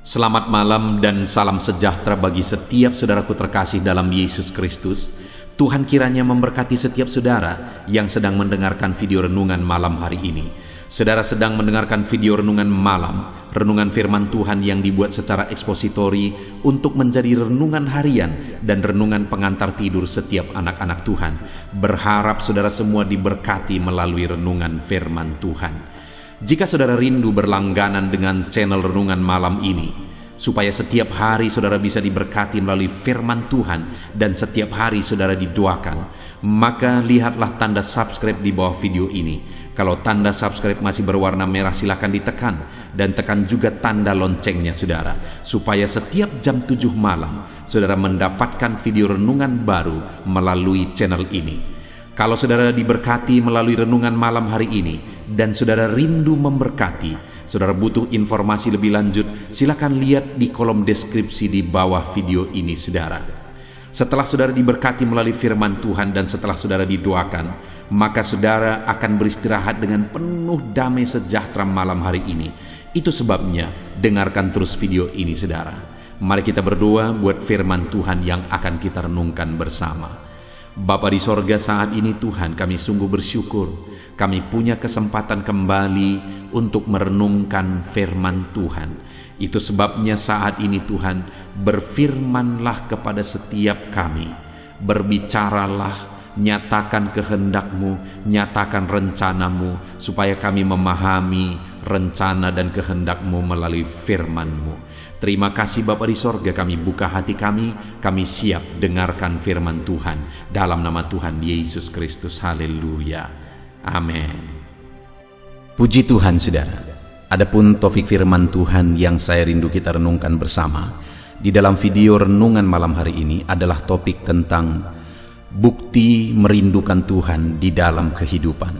Selamat malam dan salam sejahtera bagi setiap saudaraku terkasih dalam Yesus Kristus. Tuhan kiranya memberkati setiap saudara yang sedang mendengarkan video renungan malam hari ini. Saudara sedang mendengarkan video renungan malam, renungan firman Tuhan yang dibuat secara ekspositori untuk menjadi renungan harian dan renungan pengantar tidur setiap anak-anak Tuhan. Berharap saudara semua diberkati melalui renungan firman Tuhan. Jika saudara rindu berlangganan dengan channel renungan malam ini, supaya setiap hari saudara bisa diberkati melalui firman Tuhan dan setiap hari saudara didoakan, maka lihatlah tanda subscribe di bawah video ini. Kalau tanda subscribe masih berwarna merah, silakan ditekan dan tekan juga tanda loncengnya saudara, supaya setiap jam 7 malam saudara mendapatkan video renungan baru melalui channel ini. Kalau saudara diberkati melalui renungan malam hari ini dan saudara rindu memberkati, saudara butuh informasi lebih lanjut, silakan lihat di kolom deskripsi di bawah video ini saudara. Setelah saudara diberkati melalui firman Tuhan dan setelah saudara didoakan, maka saudara akan beristirahat dengan penuh damai sejahtera malam hari ini. Itu sebabnya dengarkan terus video ini saudara. Mari kita berdoa buat firman Tuhan yang akan kita renungkan bersama. Bapa di sorga, saat ini Tuhan kami sungguh bersyukur kami punya kesempatan kembali untuk merenungkan firman Tuhan. Itu sebabnya saat ini Tuhan, berfirmanlah kepada setiap kami, berbicaralah, nyatakan kehendak-Mu, nyatakan rencana-Mu, supaya kami memahami rencana dan kehendak-Mu melalui firman-Mu. Terima kasih Bapa di sorga, kami buka hati kami siap dengarkan firman Tuhan. Dalam nama Tuhan Yesus Kristus, haleluya, amin. Puji Tuhan saudara. Adapun topik firman Tuhan yang saya rindu kita renungkan bersama di dalam video renungan malam hari ini adalah topik tentang bukti merindukan Tuhan di dalam kehidupan.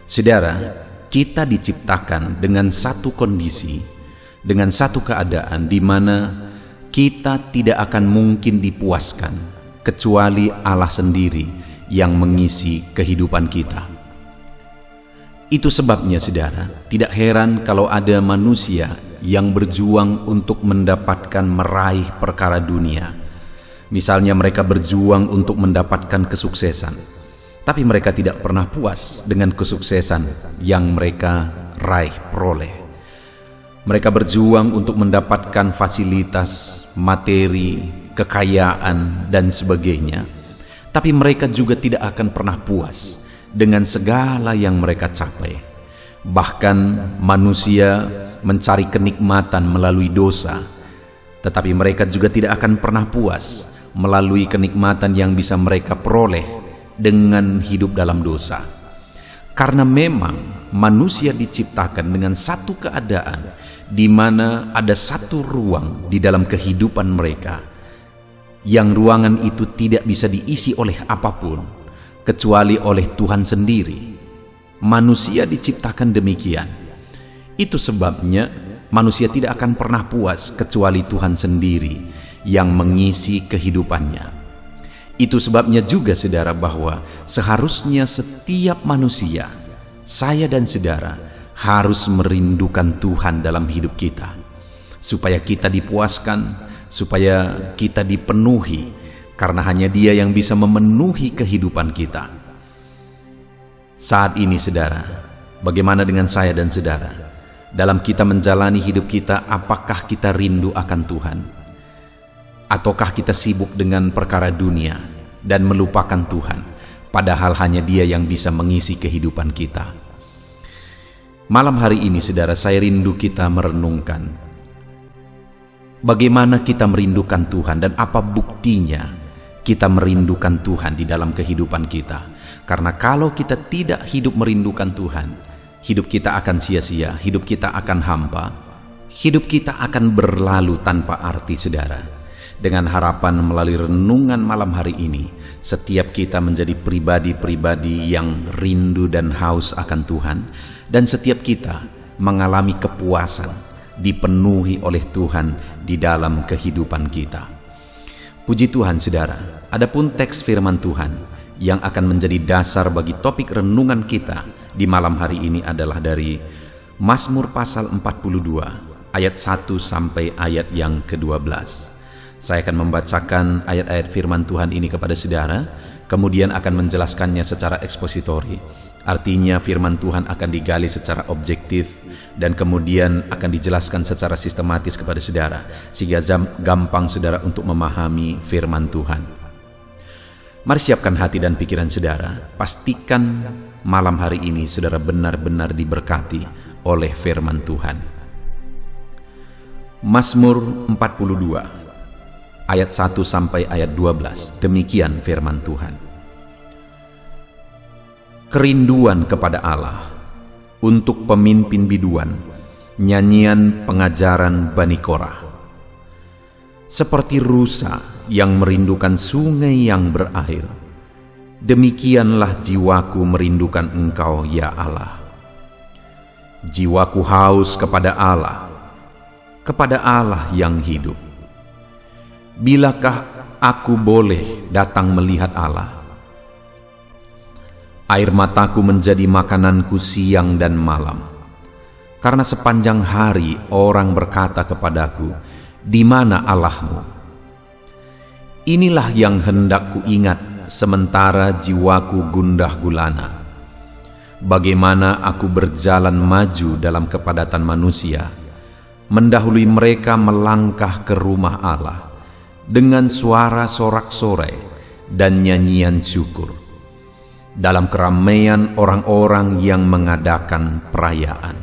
Saudara, kita diciptakan dengan satu kondisi, dengan satu keadaan di mana kita tidak akan mungkin dipuaskan kecuali Allah sendiri yang mengisi kehidupan kita. Itu sebabnya saudara, tidak heran kalau ada manusia yang berjuang untuk mendapatkan meraih perkara dunia. Misalnya mereka berjuang untuk mendapatkan kesuksesan, tapi mereka tidak pernah puas dengan kesuksesan yang mereka peroleh. Mereka berjuang untuk mendapatkan fasilitas, materi, kekayaan, dan sebagainya. Tapi mereka juga tidak akan pernah puas dengan segala yang mereka capai. Bahkan manusia mencari kenikmatan melalui dosa, tetapi mereka juga tidak akan pernah puas melalui kenikmatan yang bisa mereka peroleh dengan hidup dalam dosa. Karena memang manusia diciptakan dengan satu keadaan di mana ada satu ruang di dalam kehidupan mereka, yang ruangan itu tidak bisa diisi oleh apapun kecuali oleh Tuhan sendiri. Manusia diciptakan demikian. Itu sebabnya manusia tidak akan pernah puas kecuali Tuhan sendiri yang mengisi kehidupannya. Itu sebabnya juga saudara, bahwa seharusnya setiap manusia, saya dan saudara, harus merindukan Tuhan dalam hidup kita, supaya kita dipuaskan, supaya kita dipenuhi, karena hanya Dia yang bisa memenuhi kehidupan kita. Saat ini saudara, bagaimana dengan saya dan saudara? Dalam kita menjalani hidup kita, apakah kita rindu akan Tuhan? Ataukah kita sibuk dengan perkara dunia dan melupakan Tuhan, padahal hanya Dia yang bisa mengisi kehidupan kita? Malam hari ini saudara, saya rindu kita merenungkan bagaimana kita merindukan Tuhan dan apa buktinya kita merindukan Tuhan di dalam kehidupan kita. Karena kalau kita tidak hidup merindukan Tuhan, hidup kita akan sia-sia, hidup kita akan hampa, hidup kita akan berlalu tanpa arti saudara. Dengan harapan melalui renungan malam hari ini, setiap kita menjadi pribadi-pribadi yang rindu dan haus akan Tuhan, dan setiap kita mengalami kepuasan, dipenuhi oleh Tuhan di dalam kehidupan kita. Puji Tuhan saudara. Adapun teks firman Tuhan yang akan menjadi dasar bagi topik renungan kita di malam hari ini adalah dari Mazmur pasal 42 ayat 1 sampai ayat yang ke-12. Saya akan membacakan ayat-ayat firman Tuhan ini kepada saudara, kemudian akan menjelaskannya secara ekspositori. Artinya firman Tuhan akan digali secara objektif dan kemudian akan dijelaskan secara sistematis kepada saudara, sehingga gampang saudara untuk memahami firman Tuhan. Mari siapkan hati dan pikiran saudara. Pastikan malam hari ini saudara benar-benar diberkati oleh firman Tuhan. Mazmur 42 ayat 1 sampai ayat 12. Demikian firman Tuhan. Kerinduan kepada Allah untuk pemimpin biduan, nyanyian pengajaran Bani Korah. Seperti rusa yang merindukan sungai yang berair, demikianlah jiwaku merindukan Engkau, ya Allah. Jiwaku haus kepada Allah yang hidup. Bilakah aku boleh datang melihat Allah? Air mataku menjadi makananku siang dan malam, karena sepanjang hari orang berkata kepadaku, "Di mana Allahmu?" Inilah yang hendak ku ingat sementara jiwaku gundah gulana. Bagaimana aku berjalan maju dalam kepadatan manusia, mendahului mereka melangkah ke rumah Allah dengan suara sorak-sorai dan nyanyian syukur, dalam keramaian orang-orang yang mengadakan perayaan.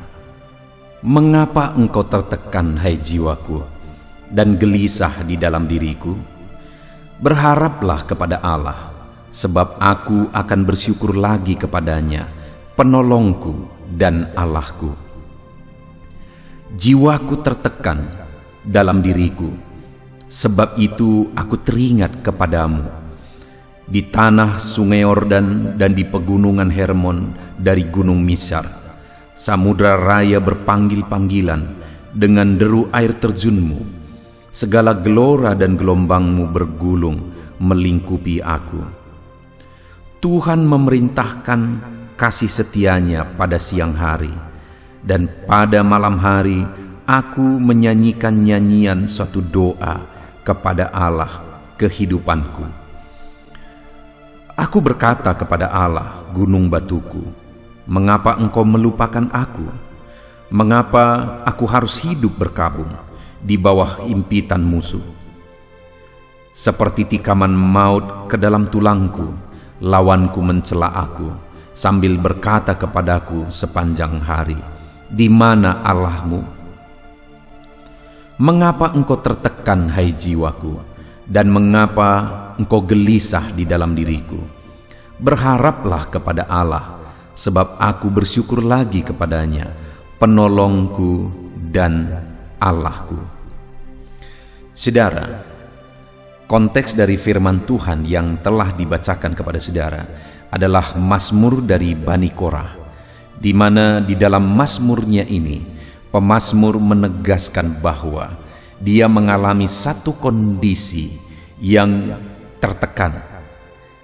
Mengapa engkau tertekan, hai jiwaku, dan gelisah di dalam diriku? Berharaplah kepada Allah, sebab aku akan bersyukur lagi kepadanya, penolongku dan Allahku. Jiwaku tertekan dalam diriku, sebab itu aku teringat kepadamu. Di tanah sungai Yordan dan di pegunungan Hermon, dari gunung Misar, samudra raya berpanggil-panggilan dengan deru air terjunmu. Segala gelora dan gelombangmu bergulung melingkupi aku. Tuhan memerintahkan kasih setianya pada siang hari, dan pada malam hari aku menyanyikan nyanyian suatu doa kepada Allah kehidupanku. Aku berkata kepada Allah, gunung batuku, "Mengapa engkau melupakan aku? Mengapa aku harus hidup berkabung di bawah impitan musuh?" Seperti tikaman maut ke dalam tulangku, lawanku mencela aku, sambil berkata kepadaku sepanjang hari, "Di mana Allahmu?" Mengapa engkau tertekan, hai jiwaku, dan mengapa engkau gelisah di dalam diriku? Berharaplah kepada Allah, sebab aku bersyukur lagi kepadanya, penolongku dan Allahku. Saudara, konteks dari firman Tuhan yang telah dibacakan kepada saudara adalah Mazmur dari Bani Korah, di mana di dalam Mazmurnya ini pemazmur menegaskan bahwa dia mengalami satu kondisi yang tertekan,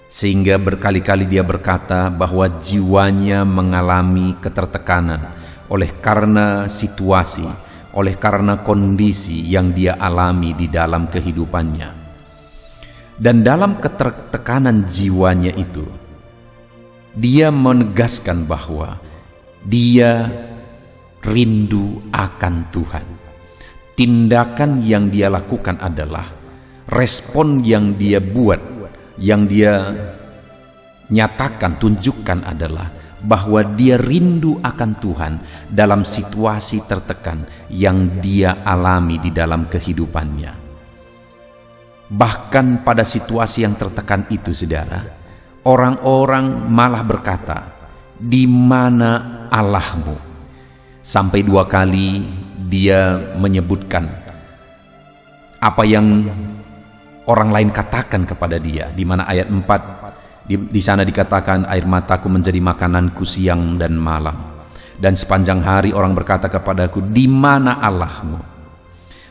sehingga berkali-kali dia berkata bahwa jiwanya mengalami ketertekanan oleh karena situasi, oleh karena kondisi yang dia alami di dalam kehidupannya. Dan dalam ketertekanan jiwanya itu, dia menegaskan bahwa dia rindu akan Tuhan. Tindakan yang dia lakukan adalah respon yang dia buat, yang dia nyatakan, tunjukkan adalah bahwa dia rindu akan Tuhan dalam situasi tertekan yang dia alami di dalam kehidupannya. Bahkan pada situasi yang tertekan itu, saudara, orang-orang malah berkata, "Di mana Allahmu?" Sampai 2 kali dia menyebutkan apa yang orang lain katakan kepada dia, di mana ayat 4 di sana dikatakan, "Air mataku menjadi makananku siang dan malam, dan sepanjang hari orang berkata kepadaku, 'Di mana Allahmu?'"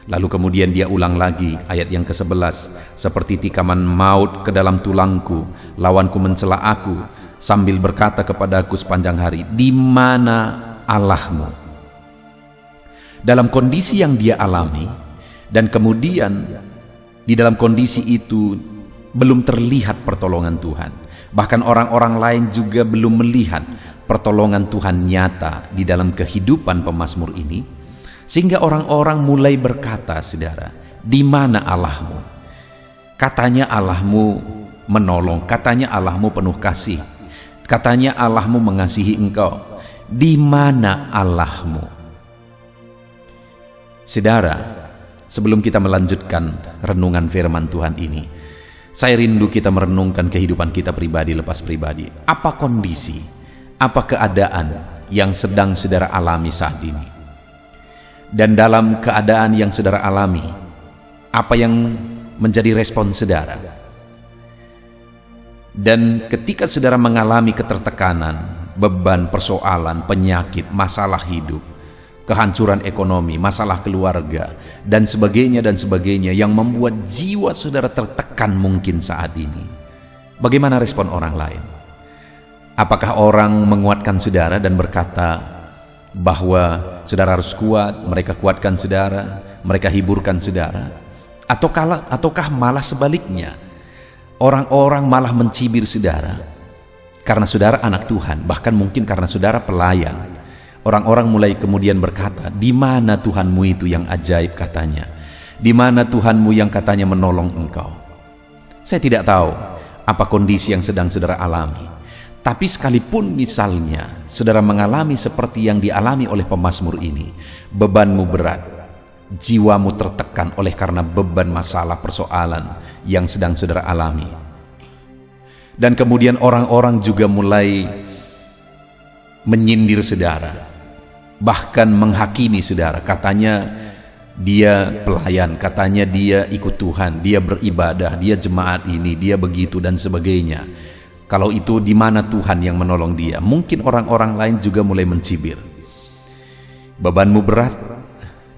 Lalu kemudian dia ulang lagi ayat yang ke-11, "Seperti tikaman maut ke dalam tulangku, lawanku mencela aku, sambil berkata kepadaku sepanjang hari, 'Di mana Allahmu?'" dalam kondisi yang dia alami, dan kemudian di dalam kondisi itu belum terlihat pertolongan Tuhan. Bahkan orang-orang lain juga belum melihat pertolongan Tuhan nyata di dalam kehidupan pemazmur ini, sehingga orang-orang mulai berkata, saudara, di mana Allahmu? Katanya Allahmu menolong, katanya Allahmu penuh kasih, katanya Allahmu mengasihi engkau. Di mana Allahmu? Saudara, sebelum kita melanjutkan renungan firman Tuhan ini, saya rindu kita merenungkan kehidupan kita pribadi lepas pribadi. Apa kondisi, apa keadaan yang sedang saudara alami saat ini? Dan dalam keadaan yang saudara alami, apa yang menjadi respon saudara? Dan ketika saudara mengalami ketertekanan, beban, persoalan, penyakit, masalah hidup, kehancuran ekonomi, masalah keluarga, dan sebagainya yang membuat jiwa saudara tertekan mungkin saat ini, bagaimana respon orang lain? Apakah orang menguatkan saudara dan berkata bahwa saudara harus kuat, mereka kuatkan saudara, mereka hiburkan saudara? Ataukah malah sebaliknya, orang-orang malah mencibir saudara karena saudara anak Tuhan, bahkan mungkin karena saudara pelayan? Orang-orang mulai kemudian berkata, di mana Tuhanmu itu yang ajaib katanya? Di mana Tuhanmu yang katanya menolong engkau? Saya tidak tahu apa kondisi yang sedang saudara alami. Tapi sekalipun misalnya saudara mengalami seperti yang dialami oleh pemazmur ini, bebanmu berat, jiwamu tertekan oleh karena beban masalah persoalan yang sedang saudara alami. Dan kemudian orang-orang juga mulai menyindir saudara, bahkan menghakimi saudara. Katanya dia pelayan, katanya dia ikut Tuhan, dia beribadah, dia jemaat ini, dia begitu dan sebagainya. Kalau itu, di mana Tuhan yang menolong dia? Mungkin orang-orang lain juga mulai mencibir. Bebanmu berat,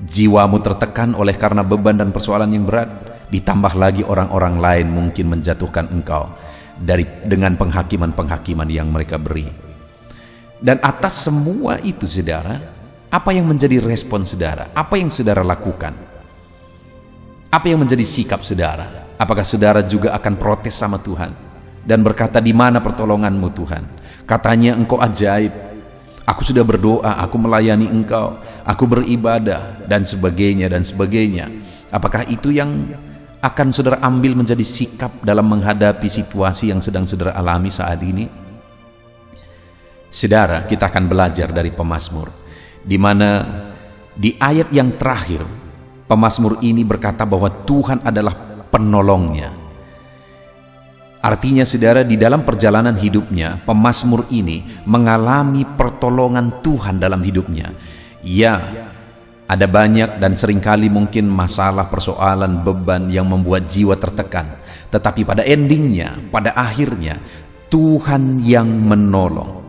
jiwamu tertekan oleh karena beban dan persoalan yang berat, ditambah lagi orang-orang lain mungkin menjatuhkan engkau dengan penghakiman-penghakiman yang mereka beri. Dan atas semua itu, saudara, apa yang menjadi respon saudara? Apa yang saudara lakukan? Apa yang menjadi sikap saudara? Apakah saudara juga akan protes sama Tuhan dan berkata, di mana pertolonganmu Tuhan? Katanya engkau ajaib, aku sudah berdoa, aku melayani engkau, aku beribadah, dan sebagainya. Apakah itu yang akan saudara ambil menjadi sikap dalam menghadapi situasi yang sedang saudara alami saat ini? Saudara, kita akan belajar dari pemazmur, di mana di ayat yang terakhir pemazmur ini berkata bahwa Tuhan adalah penolongnya. Artinya, saudara, di dalam perjalanan hidupnya, pemazmur ini mengalami pertolongan Tuhan dalam hidupnya. Ya, ada banyak dan seringkali mungkin masalah, persoalan, beban yang membuat jiwa tertekan. Tetapi pada endingnya, pada akhirnya, Tuhan yang menolong,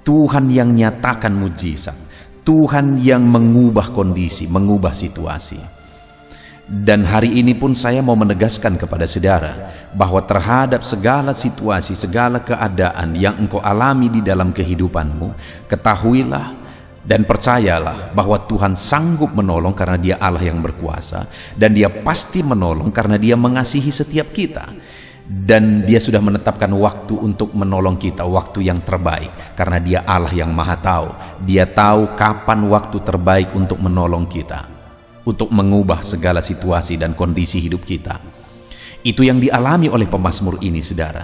Tuhan yang nyatakan mujizat, Tuhan yang mengubah kondisi, mengubah situasi. Dan hari ini pun saya mau menegaskan kepada saudara bahwa terhadap segala situasi, segala keadaan yang engkau alami di dalam kehidupanmu, ketahuilah dan percayalah bahwa Tuhan sanggup menolong karena Dia Allah yang berkuasa, dan Dia pasti menolong karena Dia mengasihi setiap kita. Dan Dia sudah menetapkan waktu untuk menolong kita, waktu yang terbaik, karena Dia Allah yang Maha Tahu. Dia tahu kapan waktu terbaik untuk menolong kita, untuk mengubah segala situasi dan kondisi hidup kita. Itu yang dialami oleh pemazmur ini, saudara.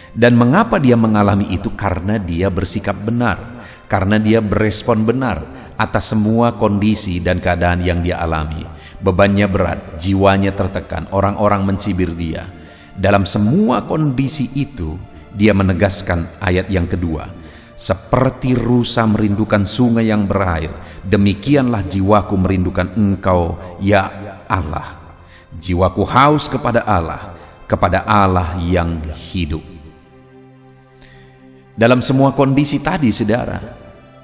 Dan mengapa dia mengalami itu? Karena dia bersikap benar, karena dia berespon benar atas semua kondisi dan keadaan yang dia alami. Bebannya berat, jiwanya tertekan, orang-orang mencibir dia. Dalam semua kondisi itu, dia menegaskan ayat yang kedua, seperti rusa merindukan sungai yang berair, demikianlah jiwaku merindukan engkau, ya Allah. Jiwaku haus kepada Allah yang hidup. Dalam semua kondisi tadi, saudara,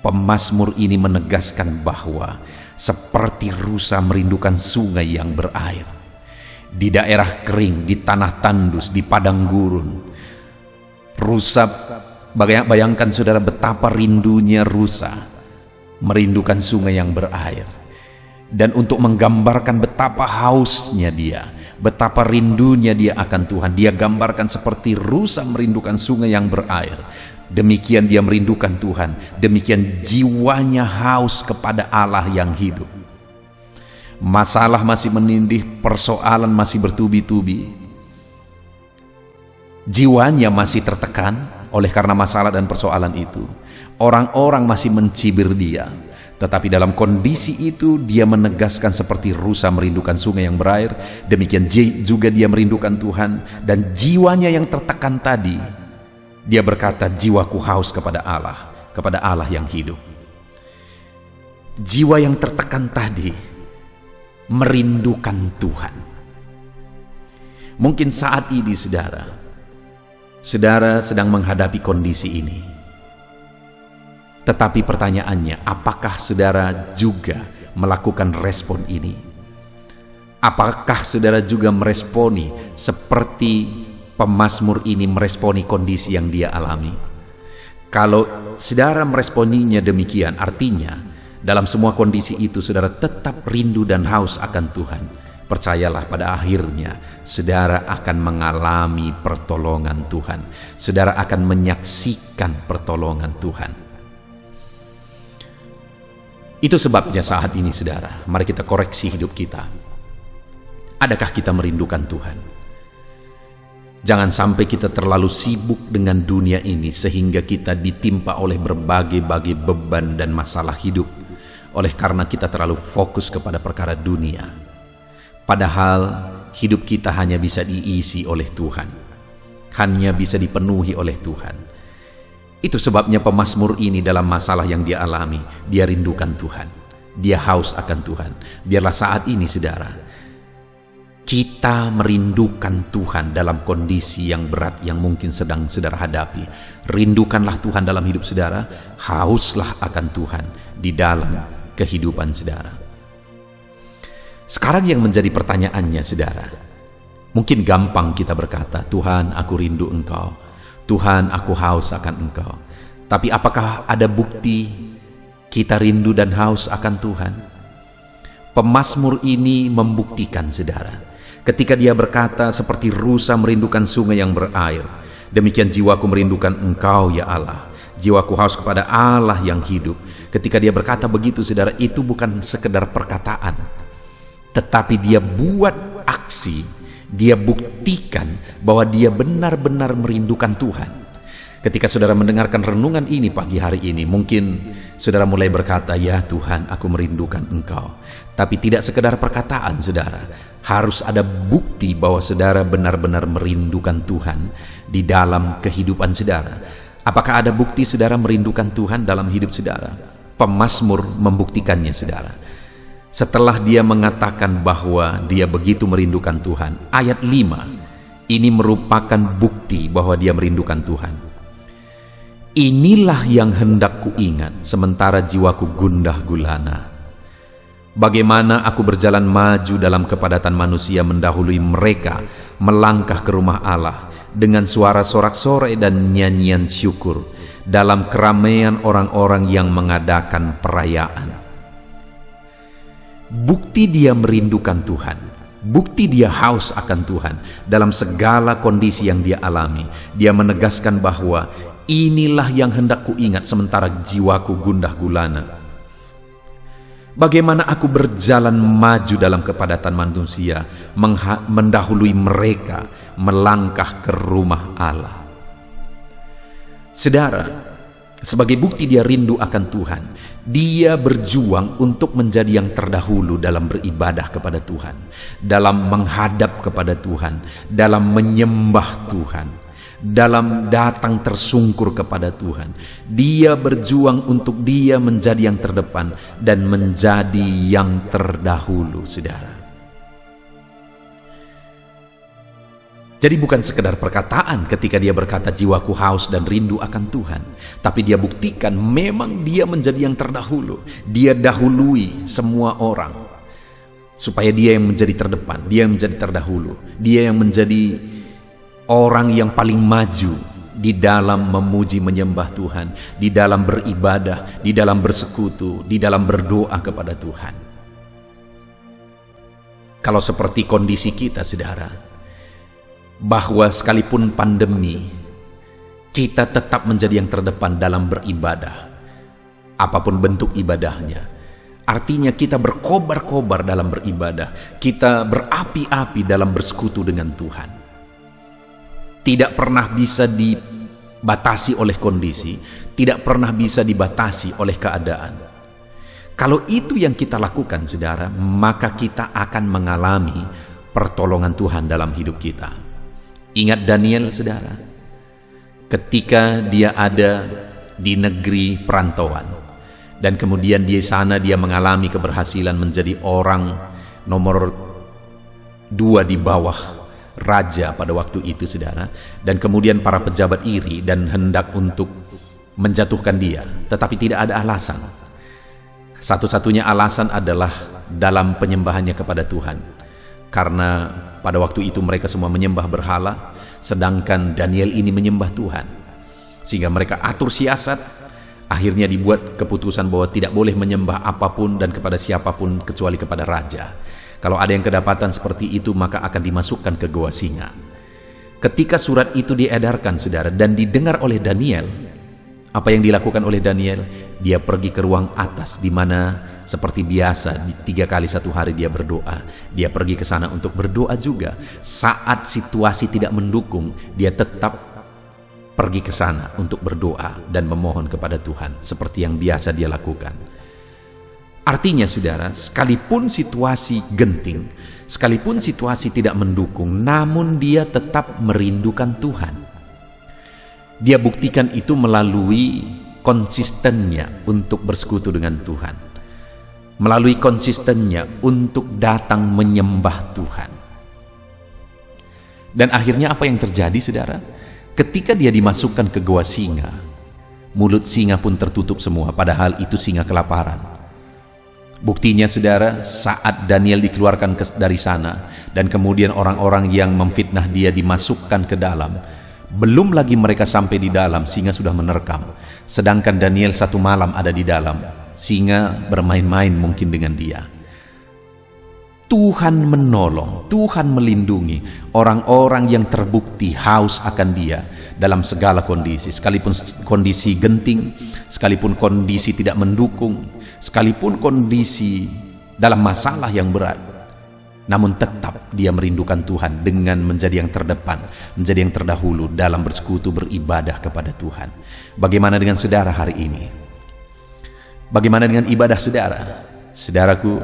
pemazmur ini menegaskan bahwa seperti rusa merindukan sungai yang berair. Di daerah kering, di tanah tandus, di padang gurun, rusa, bayangkan saudara betapa rindunya rusa merindukan sungai yang berair. dan untuk menggambarkan betapa hausnya dia, betapa rindunya dia akan Tuhan. Dia gambarkan seperti rusa merindukan sungai yang berair. Demikian dia merindukan Tuhan, demikian jiwanya haus kepada Allah yang hidup. Masalah masih menindih, persoalan masih bertubi-tubi, jiwanya masih tertekan oleh karena masalah dan persoalan itu. Orang-orang masih mencibir dia, tetapi dalam kondisi itu dia menegaskan seperti rusa merindukan sungai yang berair. Demikian juga dia merindukan Tuhan, dan jiwanya yang tertekan tadi, dia berkata, jiwaku haus kepada Allah yang hidup. Jiwa yang tertekan tadi merindukan Tuhan. Mungkin saat ini saudara sedang menghadapi kondisi ini. Tetapi pertanyaannya, apakah saudara juga melakukan respon ini? Apakah saudara juga meresponi seperti pemazmur ini meresponi kondisi yang dia alami? Kalau saudara meresponinya demikian, artinya dalam semua kondisi itu saudara tetap rindu dan haus akan Tuhan. Percayalah, pada akhirnya saudara akan mengalami pertolongan Tuhan. Saudara akan menyaksikan pertolongan Tuhan. Itu sebabnya saat ini saudara, mari kita koreksi hidup kita. Adakah kita merindukan Tuhan? Jangan sampai kita terlalu sibuk dengan dunia ini sehingga kita ditimpa oleh berbagai-bagai beban dan masalah hidup oleh karena kita terlalu fokus kepada perkara dunia. Padahal hidup kita hanya bisa diisi oleh Tuhan, hanya bisa dipenuhi oleh Tuhan. Itu sebabnya pemazmur ini dalam masalah yang dia alami, dia rindukan Tuhan, dia haus akan Tuhan. Biarlah saat ini saudara, kita merindukan Tuhan dalam kondisi yang berat yang mungkin sedang saudara hadapi. Rindukanlah Tuhan dalam hidup saudara, hauslah akan Tuhan di dalam kehidupan saudara. Sekarang yang menjadi pertanyaannya saudara, mungkin gampang kita berkata, Tuhan aku rindu Engkau, Tuhan aku haus akan Engkau. Tapi apakah ada bukti kita rindu dan haus akan Tuhan? Pemazmur ini membuktikan saudara. Ketika dia berkata, seperti rusa merindukan sungai yang berair, demikian jiwaku merindukan Engkau ya Allah. Jiwaku haus kepada Allah yang hidup. Ketika dia berkata begitu saudara, itu bukan sekedar perkataan, tetapi dia buat aksi. Dia buktikan bahwa dia benar-benar merindukan Tuhan. Ketika saudara mendengarkan renungan ini pagi hari ini, mungkin saudara mulai berkata, ya Tuhan aku merindukan Engkau. Tapi tidak sekedar perkataan saudara, harus ada bukti bahwa saudara benar-benar merindukan Tuhan di dalam kehidupan saudara. Apakah ada bukti saudara merindukan Tuhan dalam hidup saudara? Pemazmur membuktikannya saudara. Setelah dia mengatakan bahwa dia begitu merindukan Tuhan, ayat 5 ini merupakan bukti bahwa dia merindukan Tuhan. Inilah yang hendak kuingat sementara jiwaku gundah gulana. Bagaimana aku berjalan maju dalam kepadatan manusia mendahului mereka melangkah ke rumah Allah dengan suara sorak-sorai dan nyanyian syukur dalam keramaian orang-orang yang mengadakan perayaan. Bukti dia merindukan Tuhan, bukti dia haus akan Tuhan dalam segala kondisi yang dia alami. Dia menegaskan bahwa inilah yang hendak kuingat sementara jiwaku gundah gulana. Bagaimana aku berjalan maju dalam kepadatan manusia mendahului mereka melangkah ke rumah Allah. Saudara, sebagai bukti dia rindu akan Tuhan, dia berjuang untuk menjadi yang terdahulu dalam beribadah kepada Tuhan, dalam menghadap kepada Tuhan, dalam menyembah Tuhan, dalam datang tersungkur kepada Tuhan. Dia berjuang untuk dia menjadi yang terdepan dan menjadi yang terdahulu, saudara. Jadi bukan sekedar perkataan ketika dia berkata jiwaku haus dan rindu akan Tuhan, tapi dia buktikan memang dia menjadi yang terdahulu. Dia dahului semua orang supaya dia yang menjadi terdepan, dia yang menjadi terdahulu, dia yang menjadi orang yang paling maju di dalam memuji menyembah Tuhan, di dalam beribadah, di dalam bersekutu, di dalam berdoa kepada Tuhan. Kalau seperti kondisi kita, saudara, bahwa sekalipun pandemi, kita tetap menjadi yang terdepan dalam beribadah, apapun bentuk ibadahnya. Artinya kita berkobar-kobar dalam beribadah, kita berapi-api dalam bersekutu dengan Tuhan. Tidak pernah bisa dibatasi oleh kondisi, tidak pernah bisa dibatasi oleh keadaan. Kalau itu yang kita lakukan, saudara, maka kita akan mengalami pertolongan Tuhan dalam hidup kita. Ingat Daniel, saudara, ketika dia ada di negeri perantauan, dan kemudian di sana dia mengalami keberhasilan menjadi orang nomor 2 di bawah raja pada waktu itu, saudara. Dan kemudian para pejabat iri dan hendak untuk menjatuhkan dia, tetapi tidak ada alasan. Satu-satunya alasan adalah dalam penyembahannya kepada Tuhan, karena pada waktu itu mereka semua menyembah berhala, sedangkan Daniel ini menyembah Tuhan. Sehingga mereka atur siasat, akhirnya dibuat keputusan bahwa tidak boleh menyembah apapun dan kepada siapapun kecuali kepada raja. Kalau ada yang kedapatan seperti itu, maka akan dimasukkan ke goa singa. Ketika surat itu diedarkan, saudara, dan didengar oleh Daniel, apa yang dilakukan oleh Daniel? Dia pergi ke ruang atas, di mana seperti biasa 3 kali 1 hari dia berdoa. Dia pergi ke sana untuk berdoa juga. Saat situasi tidak mendukung, dia tetap pergi ke sana untuk berdoa dan memohon kepada Tuhan, seperti yang biasa dia lakukan. Artinya, saudara, sekalipun situasi genting, sekalipun situasi tidak mendukung, namun dia tetap merindukan Tuhan. Dia buktikan itu melalui konsistennya untuk bersekutu dengan Tuhan, melalui konsistennya untuk datang menyembah Tuhan. Dan akhirnya apa yang terjadi, saudara? Ketika dia dimasukkan ke goa singa, mulut singa pun tertutup semua, padahal itu singa kelaparan. Buktinya, saudara, saat Daniel dikeluarkan dari sana, dan kemudian orang-orang yang memfitnah dia dimasukkan ke dalam, belum lagi mereka sampai di dalam, singa sudah menerkam. Sedangkan Daniel 1 malam ada di dalam, singa bermain-main mungkin dengan dia. Tuhan menolong, Tuhan melindungi orang-orang yang terbukti haus akan dia dalam segala kondisi. Sekalipun kondisi genting, sekalipun kondisi tidak mendukung, sekalipun kondisi dalam masalah yang berat, namun tetap dia merindukan Tuhan dengan menjadi yang terdepan, menjadi yang terdahulu dalam bersekutu beribadah kepada Tuhan. Bagaimana dengan saudara hari ini? Bagaimana dengan ibadah saudara? Saudaraku,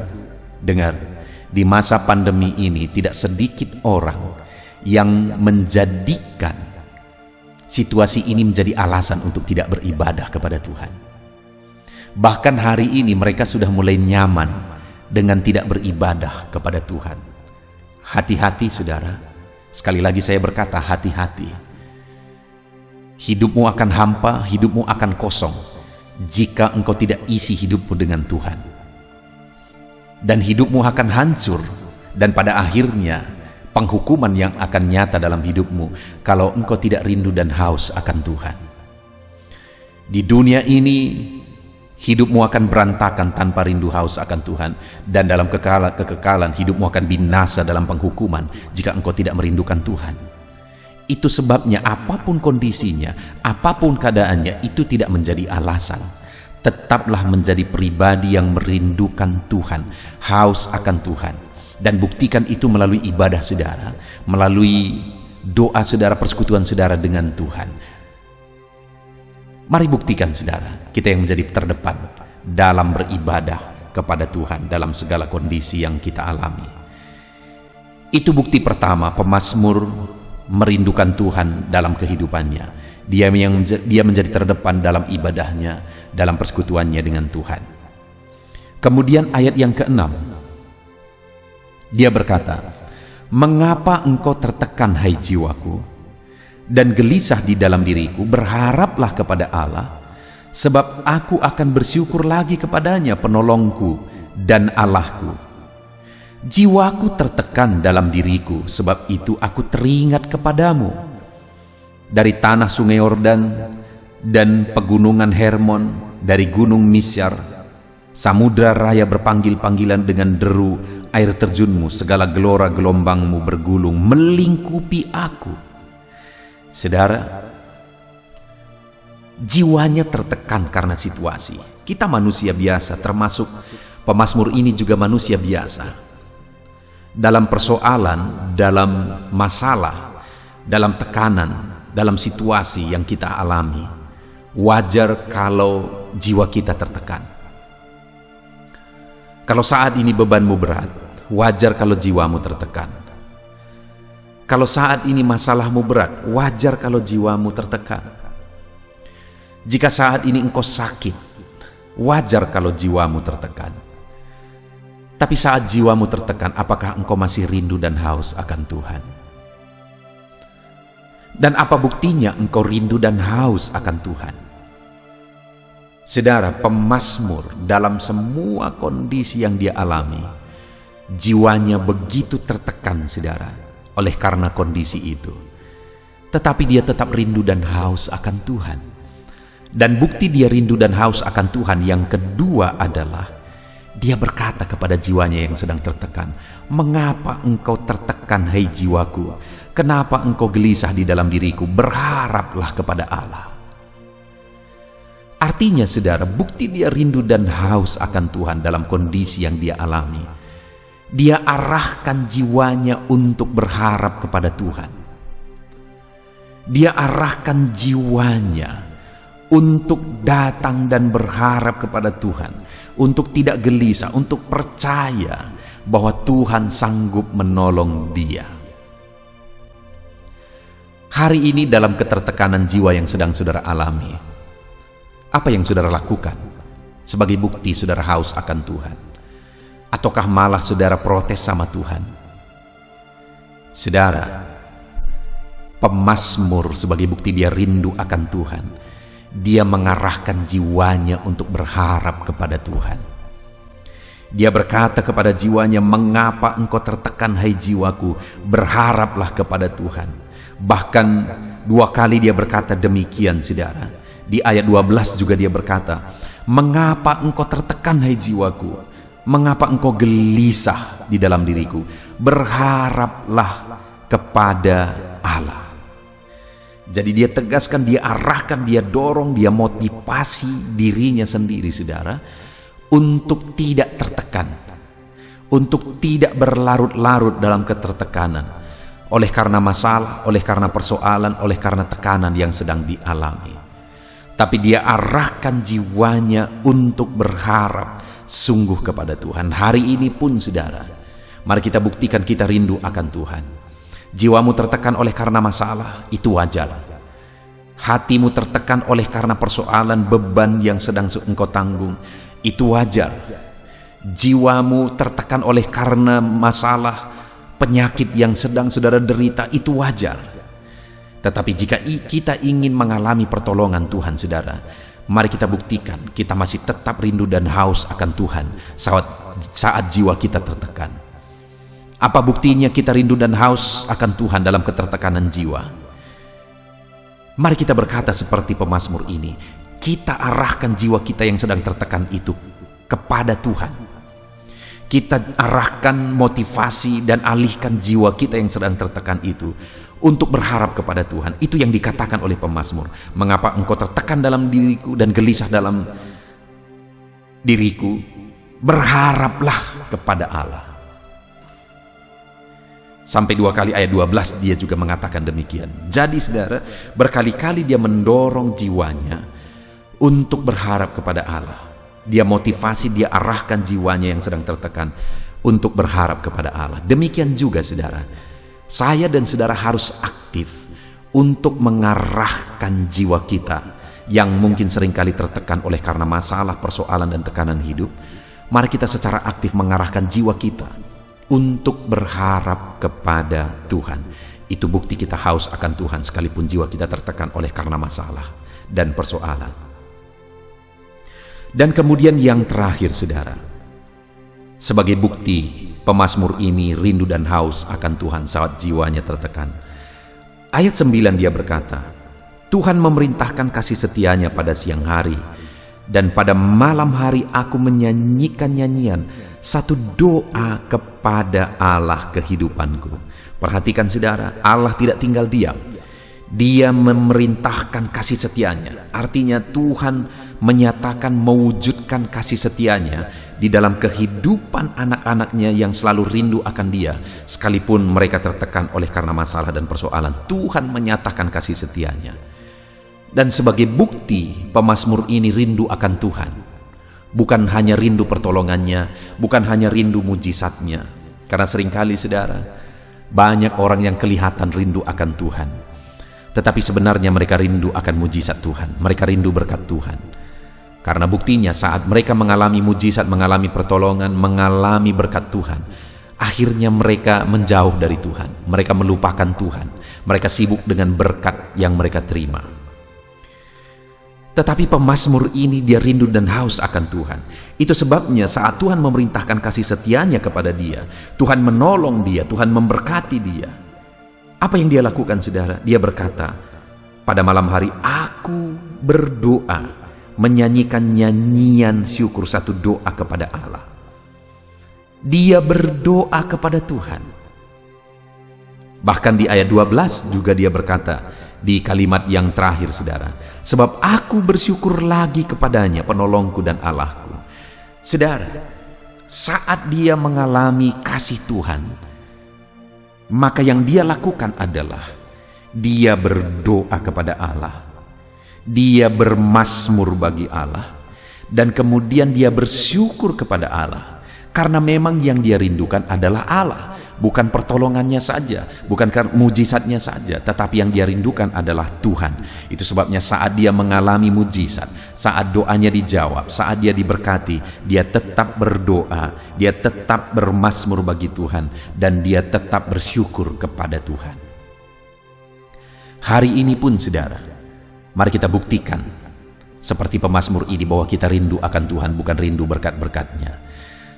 dengar, di masa pandemi ini tidak sedikit orang yang menjadikan situasi ini menjadi alasan untuk tidak beribadah kepada Tuhan. Bahkan hari ini mereka sudah mulai nyaman dengan tidak beribadah kepada Tuhan. Hati-hati, saudara. Sekali lagi saya berkata, hati-hati. Hidupmu akan hampa, hidupmu akan kosong jika engkau tidak isi hidupmu dengan Tuhan. Dan hidupmu akan hancur, dan pada akhirnya penghukuman yang akan nyata dalam hidupmu kalau engkau tidak rindu dan haus akan Tuhan. Di dunia ini hidupmu akan berantakan tanpa rindu haus akan Tuhan, dan dalam kekekalan hidupmu akan binasa dalam penghukuman jika engkau tidak merindukan Tuhan. Itu sebabnya apapun kondisinya, apapun keadaannya, itu tidak menjadi alasan. Tetaplah menjadi pribadi yang merindukan Tuhan, haus akan Tuhan, dan buktikan itu melalui ibadah saudara, melalui doa saudara, persekutuan saudara dengan Tuhan. Mari buktikan, saudara, kita yang menjadi terdepan dalam beribadah kepada Tuhan dalam segala kondisi yang kita alami. Itu bukti pertama, pemazmur merindukan Tuhan dalam kehidupannya. Dia menjadi terdepan dalam ibadahnya, dalam persekutuannya dengan Tuhan. Kemudian ayat yang ke-6, dia berkata, "Mengapa engkau tertekan, hai jiwaku, dan gelisah di dalam diriku? Berharaplah kepada Allah, sebab aku akan bersyukur lagi kepadanya, penolongku dan Allahku. Jiwaku tertekan dalam diriku, sebab itu aku teringat kepadamu. Dari tanah sungai Yordan dan pegunungan Hermon, dari gunung Misyar, samudra raya berpanggil-panggilan dengan deru, air terjunmu, segala gelora gelombangmu bergulung melingkupi aku. Saudara, jiwanya tertekan karena situasi. Kita manusia biasa, termasuk pemazmur ini juga manusia biasa. Dalam persoalan, dalam masalah, dalam tekanan, dalam situasi yang kita alami, wajar kalau jiwa kita tertekan. Kalau saat ini bebanmu berat, wajar kalau jiwamu tertekan. Kalau saat ini masalahmu berat, wajar kalau jiwamu tertekan. Jika saat ini engkau sakit, wajar kalau jiwamu tertekan. Tapi saat jiwamu tertekan, apakah engkau masih rindu dan haus akan Tuhan? Dan apa buktinya engkau rindu dan haus akan Tuhan? Saudara, pemazmur dalam semua kondisi yang dia alami, jiwanya begitu tertekan, saudara, oleh karena kondisi itu. Tetapi dia tetap rindu dan haus akan Tuhan. Dan bukti dia rindu dan haus akan Tuhan yang kedua adalah dia berkata kepada jiwanya yang sedang tertekan, "Mengapa engkau tertekan, hai jiwaku? Kenapa engkau gelisah di dalam diriku? Berharaplah kepada Allah." Artinya, saudara, bukti dia rindu dan haus akan Tuhan dalam kondisi yang dia alami. Dia arahkan jiwanya untuk berharap kepada Tuhan. Dia arahkan jiwanya untuk datang dan berharap kepada Tuhan, untuk tidak gelisah, untuk percaya bahwa Tuhan sanggup menolong dia. Hari ini dalam ketertekanan jiwa yang sedang saudara alami, apa yang saudara lakukan sebagai bukti saudara haus akan Tuhan? Ataukah malah saudara protes sama Tuhan? Saudara, pemazmur sebagai bukti dia rindu akan Tuhan, dia mengarahkan jiwanya untuk berharap kepada Tuhan. Dia berkata kepada jiwanya, "Mengapa engkau tertekan, hai jiwaku? Berharaplah kepada Tuhan." Bahkan 2 kali dia berkata demikian, saudara. Di ayat 12 juga dia berkata, "Mengapa engkau tertekan, hai jiwaku? Mengapa engkau gelisah di dalam diriku? Berharaplah kepada Allah." Jadi dia tegaskan, dia arahkan, dia dorong, dia motivasi dirinya sendiri, saudara, untuk tidak tertekan, untuk tidak berlarut-larut dalam ketertekanan, oleh karena masalah, oleh karena persoalan, oleh karena tekanan yang sedang dialami. Tapi dia arahkan jiwanya untuk berharap sungguh kepada Tuhan. Hari ini pun, saudara, mari kita buktikan kita rindu akan Tuhan. Jiwamu tertekan oleh karena masalah, itu wajar. Hatimu tertekan oleh karena persoalan, beban yang sedang engkau tanggung, itu wajar. Jiwamu tertekan oleh karena masalah, penyakit yang sedang saudara derita, itu wajar. Tetapi jika kita ingin mengalami pertolongan Tuhan, saudara, mari kita buktikan kita masih tetap rindu dan haus akan Tuhan saat jiwa kita tertekan. Apa buktinya kita rindu dan haus akan Tuhan dalam ketertekanan jiwa? Mari kita berkata seperti pemazmur ini, kita arahkan jiwa kita yang sedang tertekan itu kepada Tuhan. Kita arahkan motivasi dan alihkan jiwa kita yang sedang tertekan itu untuk berharap kepada Tuhan. Itu yang dikatakan oleh pemazmur. "Mengapa engkau tertekan dalam diriku dan gelisah dalam diriku? Berharaplah kepada Allah." Sampai 2 kali ayat 12 dia juga mengatakan demikian. Jadi, saudara, berkali-kali dia mendorong jiwanya untuk berharap kepada Allah. Dia motivasi, dia arahkan jiwanya yang sedang tertekan untuk berharap kepada Allah. Demikian juga, saudara, saya dan saudara harus aktif untuk mengarahkan jiwa kita yang mungkin seringkali tertekan oleh karena masalah, persoalan, dan tekanan hidup. Mari kita secara aktif mengarahkan jiwa kita untuk berharap kepada Tuhan. Itu bukti kita haus akan Tuhan sekalipun jiwa kita tertekan oleh karena masalah dan persoalan. Dan kemudian yang terakhir, saudara, sebagai bukti pemazmur ini rindu dan haus akan Tuhan saat jiwanya tertekan. Ayat 9 dia berkata, "Tuhan memerintahkan kasih setianya pada siang hari, Dan pada malam hari aku menyanyikan nyanyian, satu doa kepada Allah kehidupanku. Perhatikan saudara, Allah tidak tinggal diam. Dia memerintahkan kasih setianya. Artinya Tuhan menyatakan, mewujudkan kasih setianya di dalam kehidupan anak-anaknya yang selalu rindu akan dia. Sekalipun mereka tertekan oleh karena masalah dan persoalan, Tuhan menyatakan kasih setianya. Dan sebagai bukti, pemazmur ini rindu akan Tuhan. Bukan hanya rindu pertolongannya, bukan hanya rindu mujizatnya. Karena seringkali saudara, banyak orang yang kelihatan rindu akan Tuhan, tetapi sebenarnya mereka rindu akan mujizat Tuhan. Mereka rindu berkat Tuhan. Karena buktinya saat mereka mengalami mujizat, mengalami pertolongan, mengalami berkat Tuhan, akhirnya mereka menjauh dari Tuhan. Mereka melupakan Tuhan. Mereka sibuk dengan berkat yang mereka terima. Tetapi pemazmur ini dia rindu dan haus akan Tuhan. Itu sebabnya saat Tuhan memerintahkan kasih setianya kepada dia, Tuhan menolong dia, Tuhan memberkati dia. Apa yang dia lakukan saudara? Dia berkata, pada malam hari aku berdoa, menyanyikan nyanyian syukur, satu doa kepada Allah. Dia berdoa kepada Tuhan. Bahkan di ayat 12 juga dia berkata, di kalimat yang terakhir saudara, sebab aku bersyukur lagi kepadanya, penolongku dan Allahku. Saudara, saat dia mengalami kasih Tuhan, maka yang dia lakukan adalah dia berdoa kepada Allah. Dia bermazmur bagi Allah, dan kemudian dia bersyukur kepada Allah. Karena memang yang dia rindukan adalah Allah, bukan pertolongannya saja, bukan mujizatnya saja, tetapi yang dia rindukan adalah Tuhan. Itu sebabnya saat dia mengalami mujizat, saat doanya dijawab, saat dia diberkati, dia tetap berdoa, dia tetap bermazmur bagi Tuhan, dan dia tetap bersyukur kepada Tuhan. Hari ini pun saudara, mari kita buktikan seperti pemazmur ini bahwa kita rindu akan Tuhan, bukan rindu berkat-berkatnya.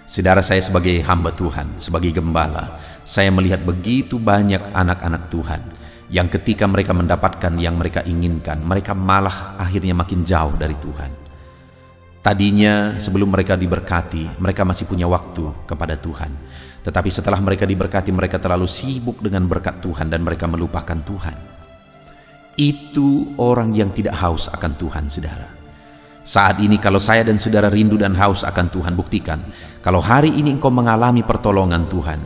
Saudara, saya sebagai hamba Tuhan, sebagai gembala, saya melihat begitu banyak anak-anak Tuhan yang ketika mereka mendapatkan yang mereka inginkan, mereka malah akhirnya makin jauh dari Tuhan. Tadinya sebelum mereka diberkati, mereka masih punya waktu kepada Tuhan. Tetapi setelah mereka diberkati, mereka terlalu sibuk dengan berkat Tuhan dan mereka melupakan Tuhan. Itu orang yang tidak haus akan Tuhan, saudara. Saat ini kalau saya dan saudara rindu dan haus akan Tuhan, buktikan kalau hari ini engkau mengalami pertolongan Tuhan,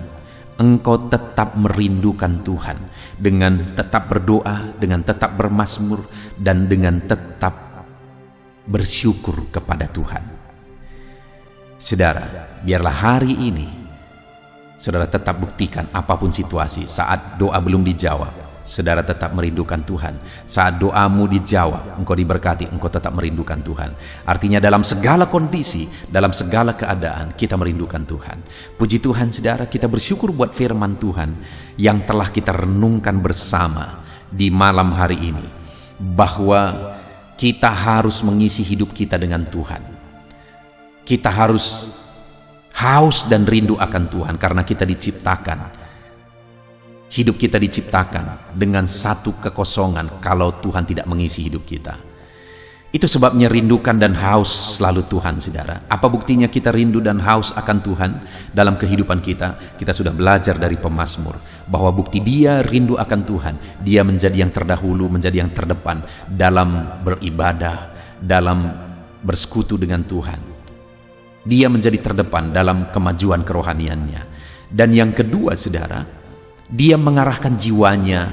engkau tetap merindukan Tuhan dengan tetap berdoa, dengan tetap bermazmur, dan dengan tetap bersyukur kepada Tuhan. Saudara, biarlah hari ini saudara tetap buktikan apapun situasi, saat doa belum dijawab, saudara tetap merindukan Tuhan. Saat doamu dijawab, engkau diberkati, engkau tetap merindukan Tuhan. Artinya dalam segala kondisi, dalam segala keadaan, kita merindukan Tuhan. Puji Tuhan saudara, kita bersyukur buat firman Tuhan yang telah kita renungkan bersama di malam hari ini, bahwa kita harus mengisi hidup kita dengan Tuhan. Kita harus haus dan rindu akan Tuhan, karena kita diciptakan, hidup kita diciptakan dengan satu kekosongan kalau Tuhan tidak mengisi hidup kita. Itu sebabnya rindukan dan haus selalu Tuhan, saudara. Apa buktinya kita rindu dan haus akan Tuhan dalam kehidupan kita? Kita sudah belajar dari pemazmur bahwa bukti dia rindu akan Tuhan, dia menjadi yang terdahulu, menjadi yang terdepan dalam beribadah, dalam bersekutu dengan Tuhan. Dia menjadi terdepan dalam kemajuan kerohaniannya. Dan yang kedua, saudara, dia mengarahkan jiwanya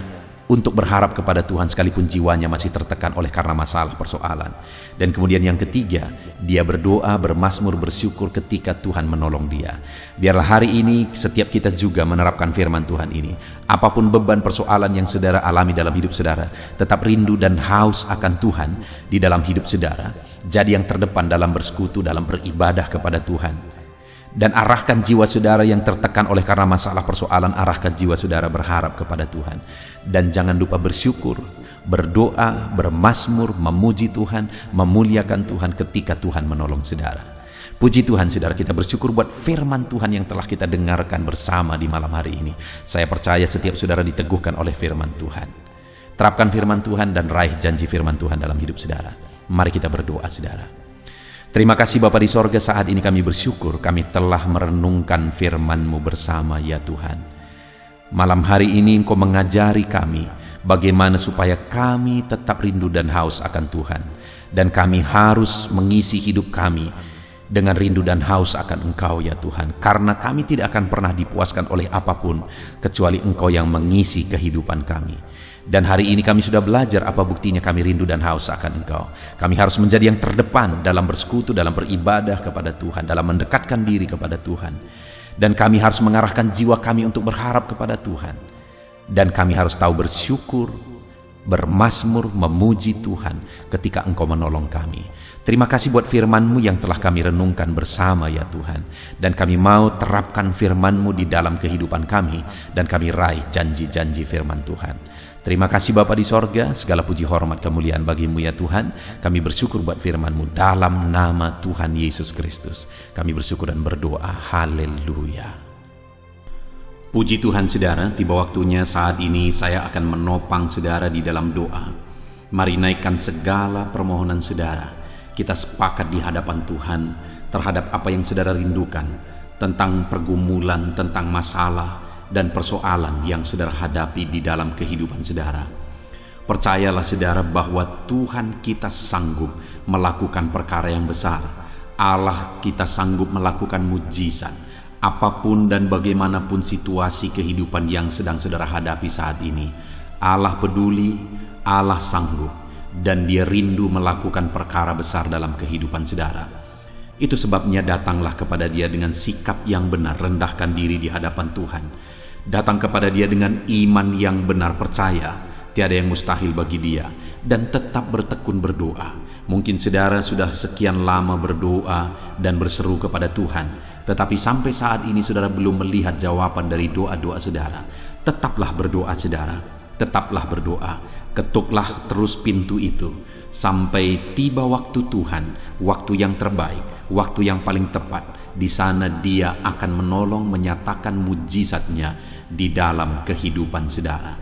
untuk berharap kepada Tuhan sekalipun jiwanya masih tertekan oleh karena masalah persoalan. Dan kemudian yang ketiga, dia berdoa, bermazmur, bersyukur ketika Tuhan menolong dia. Biarlah hari ini setiap kita juga menerapkan firman Tuhan ini. Apapun beban persoalan yang saudara alami dalam hidup saudara, tetap rindu dan haus akan Tuhan di dalam hidup saudara. Jadi yang terdepan dalam bersekutu, dalam beribadah kepada Tuhan. Dan arahkan jiwa saudara yang tertekan oleh karena masalah persoalan, arahkan jiwa saudara berharap kepada Tuhan. Dan jangan lupa bersyukur, berdoa, bermazmur, memuji Tuhan, memuliakan Tuhan ketika Tuhan menolong saudara. Puji Tuhan saudara, kita bersyukur buat firman Tuhan yang telah kita dengarkan bersama di malam hari ini. Saya percaya setiap saudara diteguhkan oleh firman Tuhan. Terapkan firman Tuhan dan raih janji firman Tuhan dalam hidup saudara. Mari kita berdoa saudara. Terima kasih Bapa di sorga, saat ini kami bersyukur kami telah merenungkan firman-Mu bersama ya Tuhan. Malam hari ini Engkau mengajari kami bagaimana supaya kami tetap rindu dan haus akan Tuhan. Dan kami harus mengisi hidup kami dengan rindu dan haus akan Engkau ya Tuhan. Karena kami tidak akan pernah dipuaskan oleh apapun kecuali Engkau yang mengisi kehidupan kami. Dan hari ini kami sudah belajar apa buktinya kami rindu dan haus akan Engkau. Kami harus menjadi yang terdepan dalam bersekutu, dalam beribadah kepada Tuhan, dalam mendekatkan diri kepada Tuhan. Dan kami harus mengarahkan jiwa kami untuk berharap kepada Tuhan. Dan kami harus tahu bersyukur, bermazmur, memuji Tuhan ketika Engkau menolong kami. Terima kasih buat firman-Mu yang telah kami renungkan bersama ya Tuhan. Dan kami mau terapkan firman-Mu di dalam kehidupan kami, dan kami raih janji-janji firman Tuhan. Terima kasih Bapa di sorga, segala puji hormat kemuliaan bagi-Mu ya Tuhan. Kami bersyukur buat firman-Mu dalam nama Tuhan Yesus Kristus. Kami bersyukur dan berdoa, haleluya. Puji Tuhan saudara, tiba waktunya saat ini saya akan menopang saudara di dalam doa. Mari naikkan segala permohonan saudara. Kita sepakat di hadapan Tuhan terhadap apa yang saudara rindukan, tentang pergumulan, tentang masalah dan persoalan yang saudara hadapi di dalam kehidupan saudara. Percayalah saudara bahwa Tuhan kita sanggup melakukan perkara yang besar. Allah kita sanggup melakukan mujizat. Apapun dan bagaimanapun situasi kehidupan yang sedang saudara hadapi saat ini, Allah peduli, Allah sanggup, dan Dia rindu melakukan perkara besar dalam kehidupan saudara. Itu sebabnya datanglah kepada Dia dengan sikap yang benar, rendahkan diri di hadapan Tuhan. Datang kepada Dia dengan iman yang benar, percaya tiada yang mustahil bagi Dia, dan tetap bertekun berdoa. Mungkin saudara sudah sekian lama berdoa dan berseru kepada Tuhan, tetapi sampai saat ini saudara belum melihat jawaban dari doa-doa saudara. Tetaplah berdoa saudara, tetaplah berdoa. Ketuklah terus pintu itu sampai tiba waktu Tuhan, waktu yang terbaik, waktu yang paling tepat. Di sana Dia akan menolong, menyatakan mujizatnya di dalam kehidupan saudara.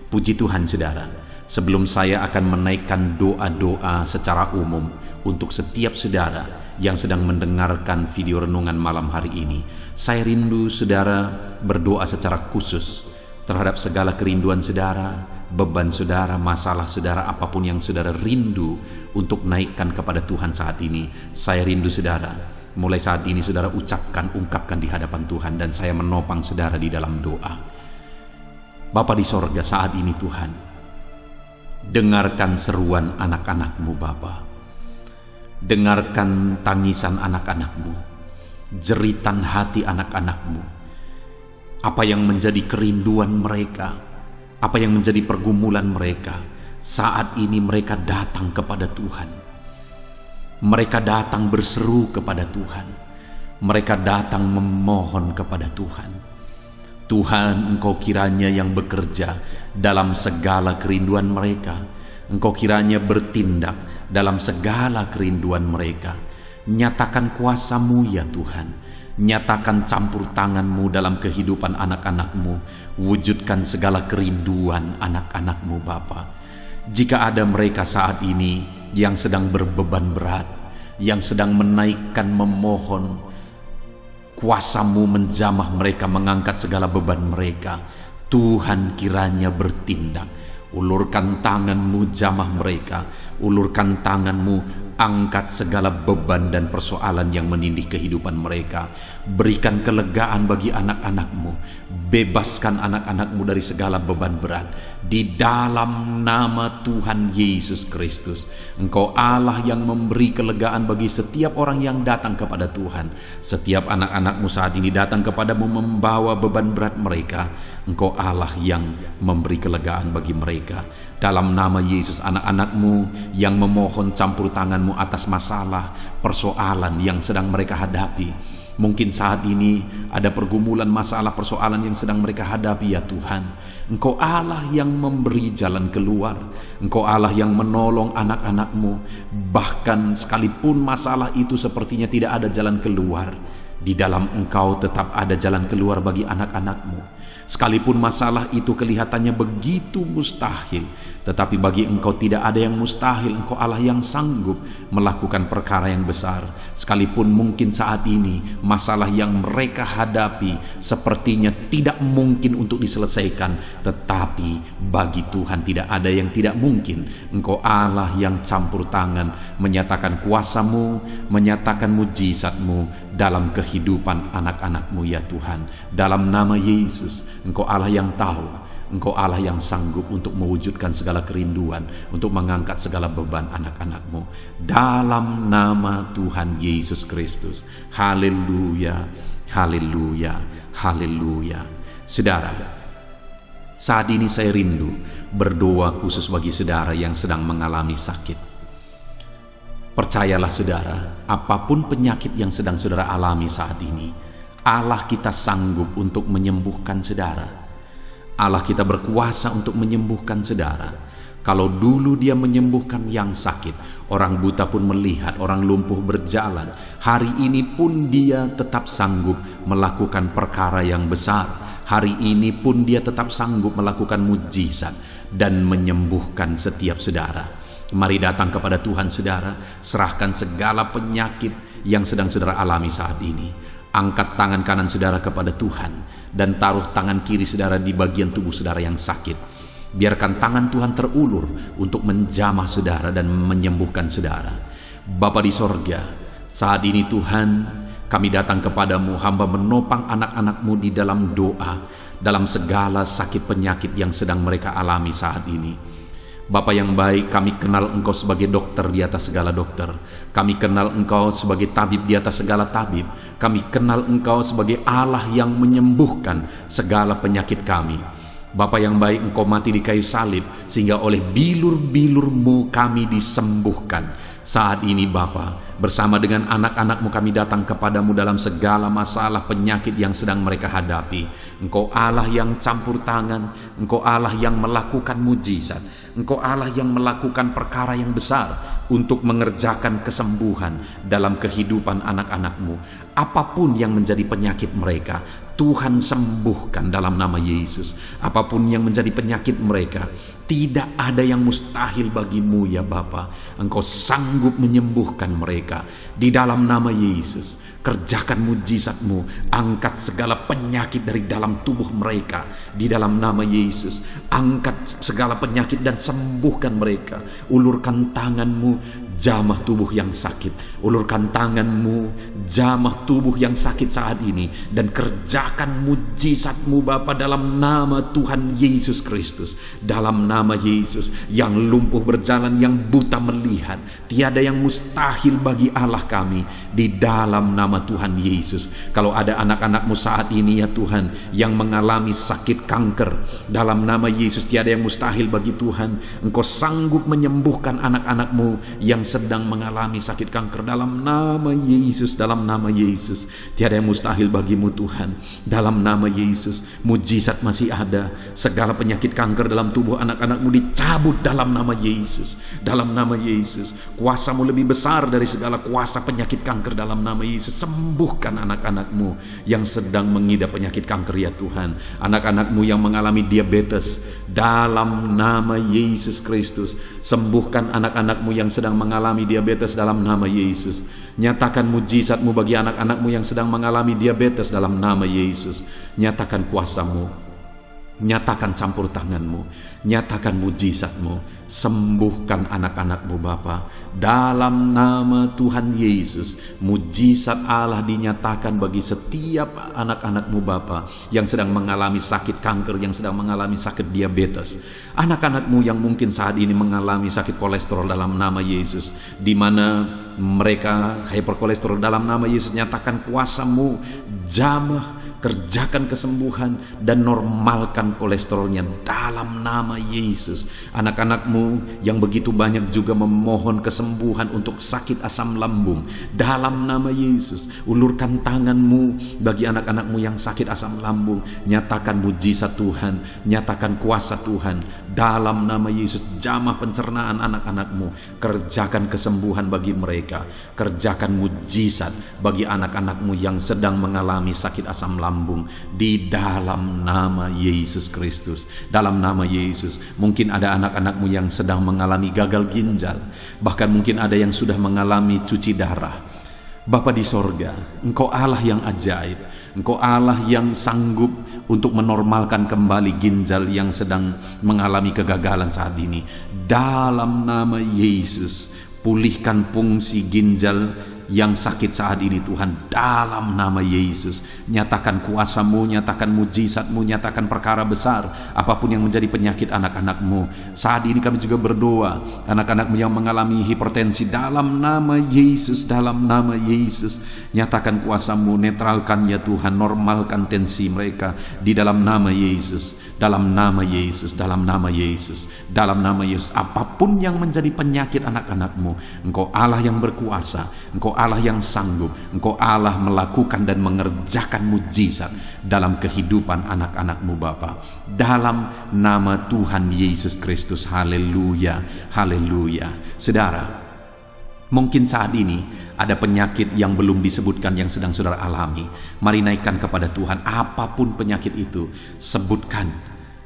Puji Tuhan saudara. Sebelum saya akan menaikkan doa-doa secara umum untuk setiap saudara yang sedang mendengarkan video renungan malam hari ini, saya rindu saudara berdoa secara khusus terhadap segala kerinduan saudara, beban saudara, masalah saudara, apapun yang saudara rindu untuk naikkan kepada Tuhan saat ini. Saya rindu saudara, mulai saat ini saudara ungkapkan di hadapan Tuhan, dan saya menopang saudara di dalam doa. Bapa di sorga, saat ini Tuhan, dengarkan seruan anak-anak-Mu Bapa. Dengarkan tangisan anak-anak-Mu, jeritan hati anak-anak-Mu. Apa yang menjadi kerinduan mereka, apa yang menjadi pergumulan mereka, saat ini mereka datang kepada Tuhan. Mereka datang berseru kepada Tuhan. Mereka datang memohon kepada Tuhan. Tuhan, Engkau kiranya yang bekerja dalam segala kerinduan mereka. Engkau kiranya bertindak dalam segala kerinduan mereka. Nyatakan kuasa-Mu ya Tuhan. Nyatakan campur tangan-Mu dalam kehidupan anak-anak-Mu. Wujudkan segala kerinduan anak-anak-Mu Bapa. Jika ada mereka saat ini yang sedang berbeban berat, yang sedang menaikkan, memohon, kuasa-Mu menjamah mereka, mengangkat segala beban mereka. Tuhan kiranya bertindak. Ulurkan tangan-Mu, jamah mereka. Ulurkan tangan-Mu, angkat segala beban dan persoalan yang menindih kehidupan mereka. Berikan kelegaan bagi anak-anak-Mu. Bebaskan anak-anak-Mu dari segala beban berat. Di dalam nama Tuhan Yesus Kristus. Engkau Allah yang memberi kelegaan bagi setiap orang yang datang kepada Tuhan. Setiap anak-anak-Mu saat ini datang kepadamu membawa beban berat mereka. Engkau Allah yang memberi kelegaan bagi mereka. Dalam nama Yesus, anak-anak-Mu yang memohon campur tangan-Mu atas masalah, persoalan yang sedang mereka hadapi. Mungkin saat ini ada pergumulan, masalah, persoalan yang sedang mereka hadapi ya Tuhan. Engkau Allah yang memberi jalan keluar. Engkau Allah yang menolong anak-anak-Mu. Bahkan sekalipun masalah itu sepertinya tidak ada jalan keluar, Di dalam Engkau tetap ada jalan keluar bagi anak-anak-Mu. Sekalipun masalah itu kelihatannya begitu mustahil, tetapi bagi Engkau tidak ada yang mustahil. Engkau Allah yang sanggup melakukan perkara yang besar. Sekalipun mungkin saat ini masalah yang mereka hadapi sepertinya tidak mungkin untuk diselesaikan, tetapi bagi Tuhan tidak ada yang tidak mungkin. Engkau Allah yang campur tangan, menyatakan kuasa-Mu, menyatakan mujizat-Mu dalam kehidupan anak-anak-Mu ya Tuhan. Dalam nama Yesus, Engkau Allah yang tahu, Engkau Allah yang sanggup untuk mewujudkan segala kerinduan, untuk mengangkat segala beban anak-anak-Mu. Dalam nama Tuhan Yesus Kristus. Haleluya, haleluya, haleluya. Saudara, saat ini saya rindu berdoa khusus bagi saudara yang sedang mengalami sakit. Percayalah saudara, apapun penyakit yang sedang saudara alami saat ini, Allah kita sanggup untuk menyembuhkan saudara. Allah kita berkuasa untuk menyembuhkan saudara. Kalau dulu Dia menyembuhkan yang sakit, orang buta pun melihat, orang lumpuh berjalan. Hari ini pun Dia tetap sanggup melakukan perkara yang besar. Hari ini pun Dia tetap sanggup melakukan mujizat dan menyembuhkan setiap saudara. Mari datang kepada Tuhan saudara, serahkan segala penyakit yang sedang saudara alami saat ini. Angkat tangan kanan saudara kepada Tuhan dan taruh tangan kiri saudara di bagian tubuh saudara yang sakit. Biarkan tangan Tuhan terulur untuk menjamah saudara dan menyembuhkan saudara. Bapa di sorga, saat ini Tuhan, kami datang kepadamu, hamba menopang anak-anak-Mu di dalam doa, dalam segala sakit penyakit yang sedang mereka alami saat ini. Bapa yang baik, kami kenal Engkau sebagai dokter di atas segala dokter. Kami kenal Engkau sebagai tabib di atas segala tabib. Kami kenal Engkau sebagai Allah yang menyembuhkan segala penyakit kami. Bapa yang baik, Engkau mati di kayu salib sehingga oleh bilur-bilur-Mu kami disembuhkan. Saat ini Bapa, bersama dengan anak-anak-Mu kami datang kepadamu dalam segala masalah penyakit yang sedang mereka hadapi. Engkau Allah yang campur tangan, Engkau Allah yang melakukan mujizat, Engkau Allah yang melakukan perkara yang besar untuk mengerjakan kesembuhan dalam kehidupan anak-anak-Mu. Apapun yang menjadi penyakit mereka, Tuhan sembuhkan dalam nama Yesus. Apapun yang menjadi penyakit mereka, tidak ada yang mustahil bagimu ya Bapa. Engkau sanggup menyembuhkan mereka di dalam nama Yesus. Kerjakan mujizat-Mu, angkat segala penyakit dari dalam tubuh mereka di dalam nama Yesus. Angkat segala penyakit dan sembuhkan mereka. Ulurkan tangan-Mu, jamah tubuh yang sakit. Ulurkan tangan-Mu, jamah tubuh yang sakit saat ini, dan kerjakan mujizat-Mu Bapa dalam nama Tuhan Yesus Kristus. Dalam nama Yesus, yang lumpuh berjalan, yang buta melihat, tiada yang mustahil bagi Allah kami di dalam nama Tuhan Yesus. Kalau ada anak-anak-Mu saat ini ya Tuhan yang mengalami sakit kanker, dalam nama Yesus tiada yang mustahil bagi Tuhan. Engkau sanggup menyembuhkan anak-anak-Mu yang sedang mengalami sakit kanker dalam nama Yesus. Dalam nama Yesus tiada yang mustahil bagimu Tuhan. Dalam nama Yesus mujizat masih ada. Segala penyakit kanker dalam tubuh anak-anak-Mu dicabut dalam nama Yesus. Dalam nama Yesus, kuasa-Mu lebih besar dari segala kuasa penyakit kanker dalam nama Yesus. Sembuhkan anak-anak-Mu yang sedang mengidap penyakit kanker ya Tuhan. Anak-anak-Mu yang mengalami diabetes dalam nama Yesus Kristus. Sembuhkan anak-anak-Mu yang sedang mengalami diabetes dalam nama Yesus. Nyatakan mujizat-Mu bagi anak-anak-Mu yang sedang mengalami diabetes dalam nama Yesus. Nyatakan kuasa-Mu, nyatakan campur tangan-Mu, nyatakan mujizat-Mu. Sembuhkan anak-anak-Mu Bapa dalam nama Tuhan Yesus. Mujizat Allah dinyatakan bagi setiap anak-anak-Mu Bapa yang sedang mengalami sakit kanker, yang sedang mengalami sakit diabetes. Anak-anak-Mu yang mungkin saat ini mengalami sakit kolesterol dalam nama Yesus, di mana mereka hyperkolesterol dalam nama Yesus. Nyatakan kuasa-Mu, jamah kerjakan kesembuhan dan normalkan kolesterolnya dalam nama Yesus. Anak-anakmu yang begitu banyak juga memohon kesembuhan untuk sakit asam lambung dalam nama Yesus. Ulurkan tanganmu bagi anak-anakmu yang sakit asam lambung, nyatakan mujizat Tuhan, nyatakan kuasa Tuhan dalam nama Yesus. Jamah pencernaan anak-anakmu, kerjakan kesembuhan bagi mereka, kerjakan mujizat bagi anak-anakmu yang sedang mengalami sakit asam lambung di dalam nama Yesus Kristus. Dalam nama Yesus. Mungkin ada anak-anakmu yang sedang mengalami gagal ginjal, bahkan mungkin ada yang sudah mengalami cuci darah. Bapa di sorga, Engkau Allah yang ajaib, Engkau Allah yang sanggup untuk menormalkan kembali ginjal yang sedang mengalami kegagalan saat ini. Dalam nama Yesus, pulihkan fungsi ginjal yang sakit saat ini Tuhan, dalam nama Yesus. Nyatakan kuasa-Mu, nyatakan mujizat-Mu, nyatakan perkara besar apapun yang menjadi penyakit anak-anakmu. Saat ini kami juga berdoa, anak-anakmu yang mengalami hipertensi, dalam nama Yesus, dalam nama Yesus, nyatakan kuasa-Mu, netralkan ya Tuhan, normalkan tensi mereka di dalam nama Yesus, dalam nama Yesus, dalam nama Yesus, dalam nama Yesus. Apapun yang menjadi penyakit anak-anakmu, Engkau Allah yang berkuasa, Engkau Allah yang sanggup, Engkau Allah melakukan dan mengerjakan mujizat dalam kehidupan anak-anakmu Bapa, dalam nama Tuhan Yesus Kristus. Haleluya, haleluya. Saudara, mungkin saat ini ada penyakit yang belum disebutkan yang sedang saudara alami. Mari naikkan kepada Tuhan apapun penyakit itu, sebutkan,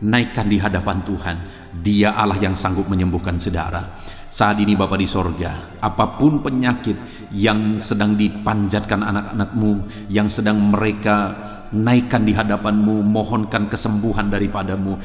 naikkan di hadapan Tuhan. Dia Allah yang sanggup menyembuhkan saudara. Saat ini Bapa di sorga, apapun penyakit yang sedang dipanjatkan anak-anakmu, yang sedang mereka naikkan di hadapan-Mu, mohonkan kesembuhan daripadamu,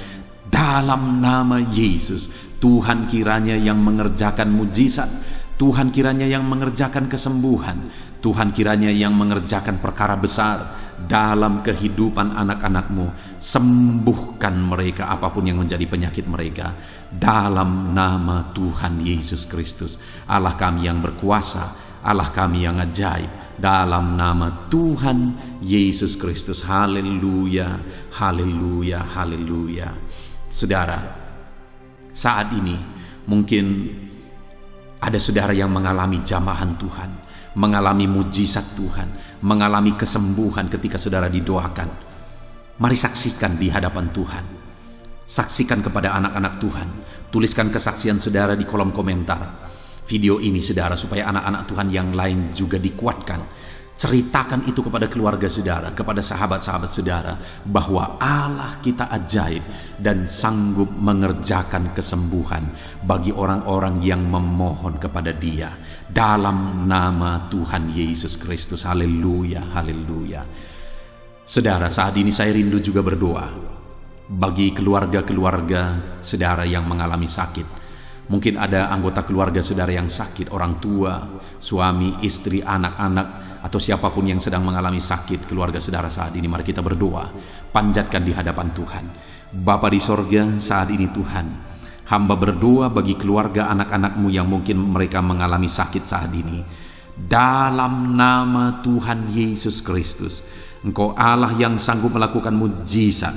dalam nama Yesus, Tuhan kiranya yang mengerjakan mujizat, Tuhan kiranya yang mengerjakan kesembuhan, Tuhan kiranya yang mengerjakan perkara besar dalam kehidupan anak-anakmu. Sembuhkan mereka apapun yang menjadi penyakit mereka, dalam nama Tuhan Yesus Kristus. Allah kami yang berkuasa, Allah kami yang ajaib, dalam nama Tuhan Yesus Kristus. Haleluya, haleluya, haleluya. Saudara, saat ini mungkin ada saudara yang mengalami jamahan Tuhan, mengalami mujizat Tuhan, mengalami kesembuhan ketika saudara didoakan. Mari saksikan di hadapan Tuhan. Saksikan kepada anak-anak Tuhan. Tuliskan kesaksian saudara di kolom komentar video ini saudara, supaya anak-anak Tuhan yang lain juga dikuatkan. Ceritakan itu kepada keluarga saudara, kepada sahabat-sahabat saudara, bahwa Allah kita ajaib dan sanggup mengerjakan kesembuhan bagi orang-orang yang memohon kepada Dia, dalam nama Tuhan Yesus Kristus. Haleluya, haleluya. Saudara, saat ini saya rindu juga berdoa bagi keluarga-keluarga saudara yang mengalami sakit. Mungkin ada anggota keluarga saudara yang sakit, orang tua, suami, istri, anak-anak, atau siapapun yang sedang mengalami sakit keluarga saudara saat ini. Mari kita berdoa, panjatkan di hadapan Tuhan. Bapa di sorga, saat ini Tuhan, hamba berdoa bagi keluarga anak-anakmu yang mungkin mereka mengalami sakit saat ini. Dalam nama Tuhan Yesus Kristus, Engkau Allah yang sanggup melakukan mujizat,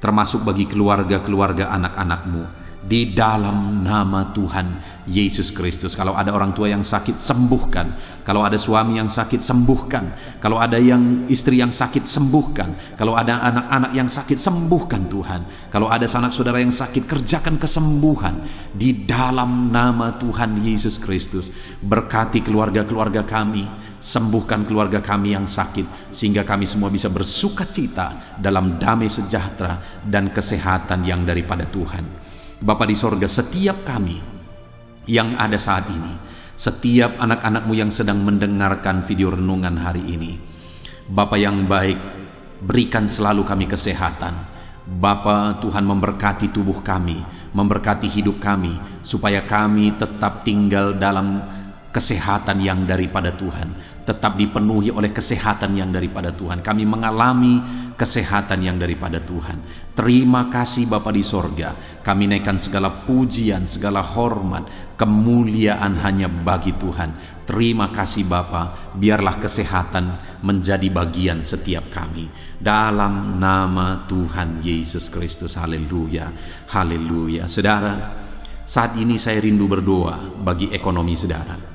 termasuk bagi keluarga-keluarga anak-anakmu. Di dalam nama Tuhan Yesus Kristus. Kalau ada orang tua yang sakit, sembuhkan. Kalau ada suami yang sakit, sembuhkan. Kalau ada yang istri yang sakit, sembuhkan. Kalau ada anak-anak yang sakit, sembuhkan Tuhan. Kalau ada sanak saudara yang sakit, kerjakan kesembuhan di dalam nama Tuhan Yesus Kristus. Berkati keluarga-keluarga kami, sembuhkan keluarga kami yang sakit, sehingga kami semua bisa bersuka cita dalam damai sejahtera dan kesehatan yang daripada Tuhan. Bapa di sorga, setiap kami yang ada saat ini, setiap anak-anakmu yang sedang mendengarkan video renungan hari ini, Bapa yang baik, berikan selalu kami kesehatan. Bapa, Tuhan memberkati tubuh kami, memberkati hidup kami, supaya kami tetap tinggal dalam kesehatan yang daripada Tuhan, tetap dipenuhi oleh kesehatan yang daripada Tuhan. Kami mengalami kesehatan yang daripada Tuhan. Terima kasih Bapa di sorga. Kami naikkan segala pujian, segala hormat, kemuliaan hanya bagi Tuhan. Terima kasih Bapa, biarlah kesehatan menjadi bagian setiap kami. Dalam nama Tuhan Yesus Kristus. Haleluya, haleluya. Saudara, saat ini saya rindu berdoa bagi ekonomi saudara.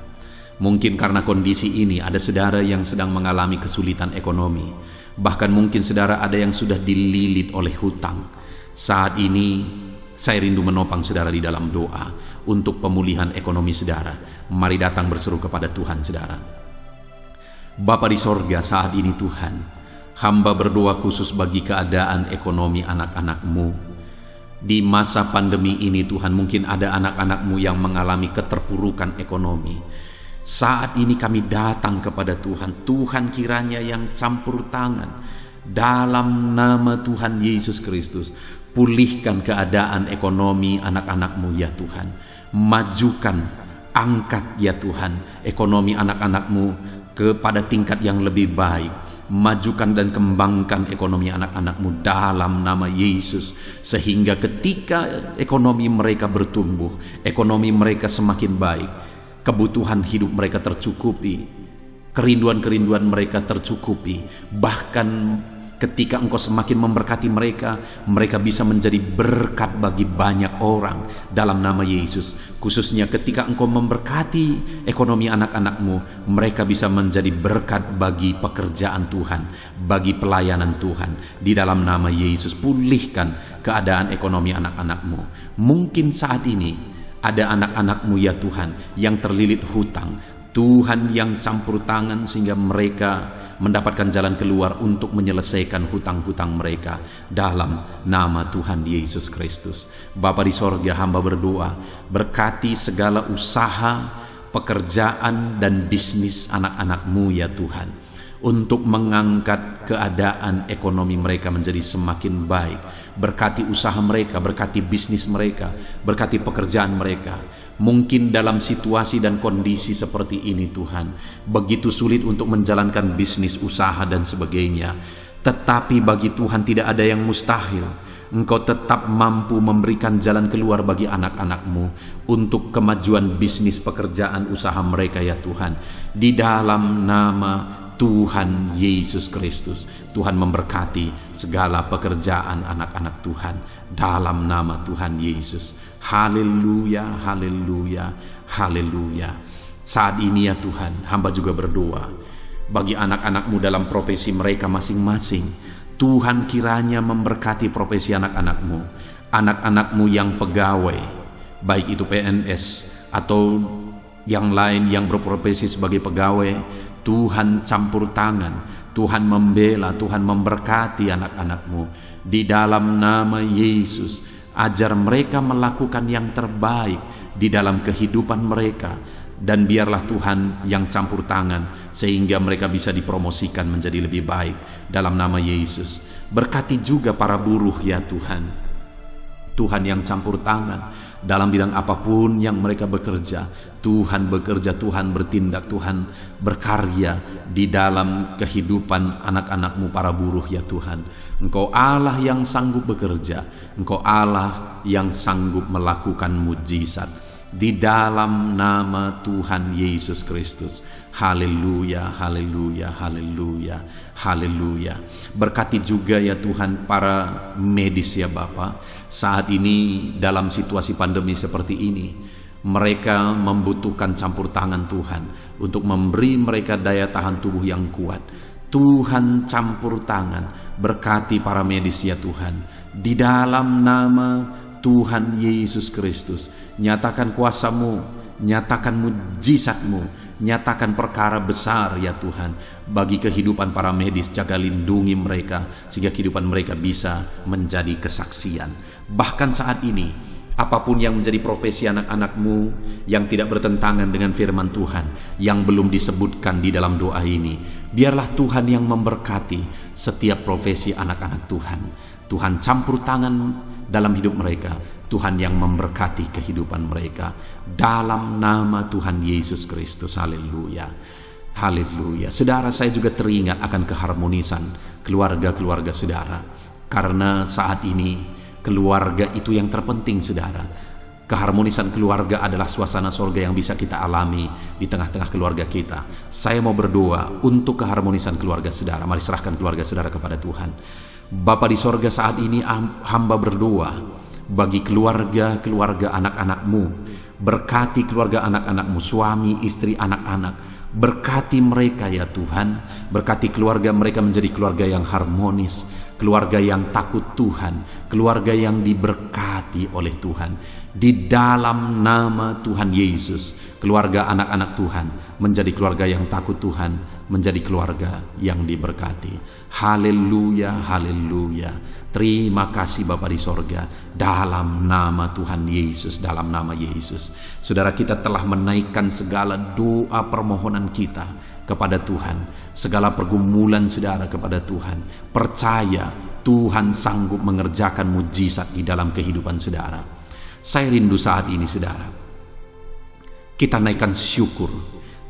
Mungkin karena kondisi ini ada saudara yang sedang mengalami kesulitan ekonomi. Bahkan mungkin saudara ada yang sudah dililit oleh hutang. Saat ini saya rindu menopang saudara di dalam doa untuk pemulihan ekonomi saudara. Mari datang berseru kepada Tuhan saudara. Bapa di sorga, saat ini Tuhan, hamba berdoa khusus bagi keadaan ekonomi anak-anak-Mu. Di masa pandemi ini Tuhan, mungkin ada anak-anak-Mu yang mengalami keterpurukan ekonomi. Saat ini kami datang kepada Tuhan. Tuhan kiranya yang campur tangan dalam nama Tuhan Yesus Kristus. Pulihkan keadaan ekonomi anak-anak-Mu ya Tuhan. Majukan, angkat ya Tuhan ekonomi anak-anak-Mu kepada tingkat yang lebih baik. Majukan dan kembangkan ekonomi anak-anak-Mu dalam nama Yesus. Sehingga ketika ekonomi mereka bertumbuh, ekonomi mereka semakin baik, kebutuhan hidup mereka tercukupi, kerinduan-kerinduan mereka tercukupi. Bahkan ketika Engkau semakin memberkati mereka, mereka bisa menjadi berkat bagi banyak orang dalam nama Yesus. Khususnya ketika Engkau memberkati ekonomi anak-anak-Mu, mereka bisa menjadi berkat bagi pekerjaan Tuhan, bagi pelayanan Tuhan. Di dalam nama Yesus, pulihkan keadaan ekonomi anak-anak-Mu. Mungkin saat ini ada anak-anak-Mu ya Tuhan yang terlilit hutang. Tuhan yang campur tangan sehingga mereka mendapatkan jalan keluar untuk menyelesaikan hutang-hutang mereka dalam nama Tuhan Yesus Kristus. Bapa di sorga, hamba berdoa, berkati segala usaha, pekerjaan dan bisnis anak-anak-Mu ya Tuhan, untuk mengangkat keadaan ekonomi mereka menjadi semakin baik. Berkati usaha mereka, berkati bisnis mereka, berkati pekerjaan mereka. Mungkin dalam situasi dan kondisi seperti ini Tuhan, begitu sulit untuk menjalankan bisnis, usaha dan sebagainya. Tetapi bagi Tuhan tidak ada yang mustahil. Engkau tetap mampu memberikan jalan keluar bagi anak-anak-Mu untuk kemajuan bisnis, pekerjaan, usaha mereka ya Tuhan. Di dalam nama Tuhan Yesus Kristus, Tuhan memberkati segala pekerjaan anak-anak Tuhan dalam nama Tuhan Yesus. Haleluya, haleluya, haleluya. Saat ini ya Tuhan, hamba juga berdoa bagi anak-anak-Mu dalam profesi mereka masing-masing. Tuhan kiranya memberkati profesi anak-anak-Mu, anak-anak-Mu yang pegawai, baik itu PNS atau yang lain yang berprofesi sebagai pegawai. Tuhan campur tangan, Tuhan membela, Tuhan memberkati anak-anak-Mu. Di dalam nama Yesus, ajar mereka melakukan yang terbaik di dalam kehidupan mereka. Dan biarlah Tuhan yang campur tangan sehingga mereka bisa dipromosikan menjadi lebih baik dalam nama Yesus. Berkati juga para buruh ya Tuhan. Tuhan yang campur tangan dalam bidang apapun yang mereka bekerja. Tuhan bekerja, Tuhan bertindak, Tuhan berkarya di dalam kehidupan anak-anak-Mu para buruh ya Tuhan. Engkau Allah yang sanggup bekerja, Engkau Allah yang sanggup melakukan mujizat. Di dalam nama Tuhan Yesus Kristus. Haleluya, haleluya, haleluya, haleluya. Berkati juga ya Tuhan para medis ya Bapa. Saat ini dalam situasi pandemi seperti ini, mereka membutuhkan campur tangan Tuhan untuk memberi mereka daya tahan tubuh yang kuat. Tuhan campur tangan, berkati para medis ya Tuhan. Di dalam nama Tuhan Yesus Kristus, nyatakan kuasa-Mu, nyatakan mujizat-Mu, nyatakan perkara besar ya Tuhan bagi kehidupan para medis. Jaga lindungi mereka sehingga kehidupan mereka bisa menjadi kesaksian. Bahkan saat ini, apapun yang menjadi profesi anak-anak-Mu yang tidak bertentangan dengan firman Tuhan yang belum disebutkan di dalam doa ini, biarlah Tuhan yang memberkati setiap profesi anak-anak Tuhan. Tuhan campur tangan dalam hidup mereka. Tuhan yang memberkati kehidupan mereka. Dalam nama Tuhan Yesus Kristus. Haleluya. Haleluya. Saudara, saya juga teringat akan keharmonisan keluarga-keluarga saudara. Karena saat ini keluarga itu yang terpenting, saudara. Keharmonisan keluarga adalah suasana sorga yang bisa kita alami di tengah-tengah keluarga kita. Saya mau berdoa untuk keharmonisan keluarga saudara. Mari serahkan keluarga saudara kepada Tuhan. Bapa di sorga, saat ini hamba berdoa bagi keluarga anak-anakmu. Berkati keluarga anak-anakmu, suami, istri, anak-anak. Berkati mereka ya Tuhan. Berkati keluarga mereka menjadi keluarga yang harmonis, keluarga yang takut Tuhan, keluarga yang diberkati oleh Tuhan. Di dalam nama Tuhan Yesus, keluarga anak-anak Tuhan menjadi keluarga yang takut Tuhan, menjadi keluarga yang diberkati. Haleluya, haleluya. Terima kasih Bapa di sorga. Dalam nama Tuhan Yesus, dalam nama Yesus, saudara, kita telah menaikkan segala doa permohonan kita kepada Tuhan, segala pergumulan saudara kepada Tuhan. Percaya Tuhan sanggup mengerjakan mujizat di dalam kehidupan saudara. Saya rindu saat ini saudara, kita naikkan syukur,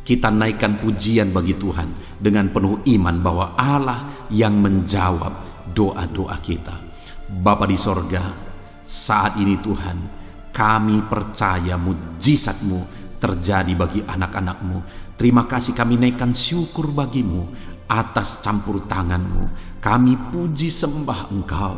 kita naikkan pujian bagi Tuhan dengan penuh iman bahwa Allah yang menjawab doa-doa kita. Bapa di sorga, saat ini Tuhan, kami percaya mujizat-Mu terjadi bagi anak-anak-Mu. Terima kasih, kami naikkan syukur bagi-Mu atas campur tangan-Mu. Kami puji sembah Engkau,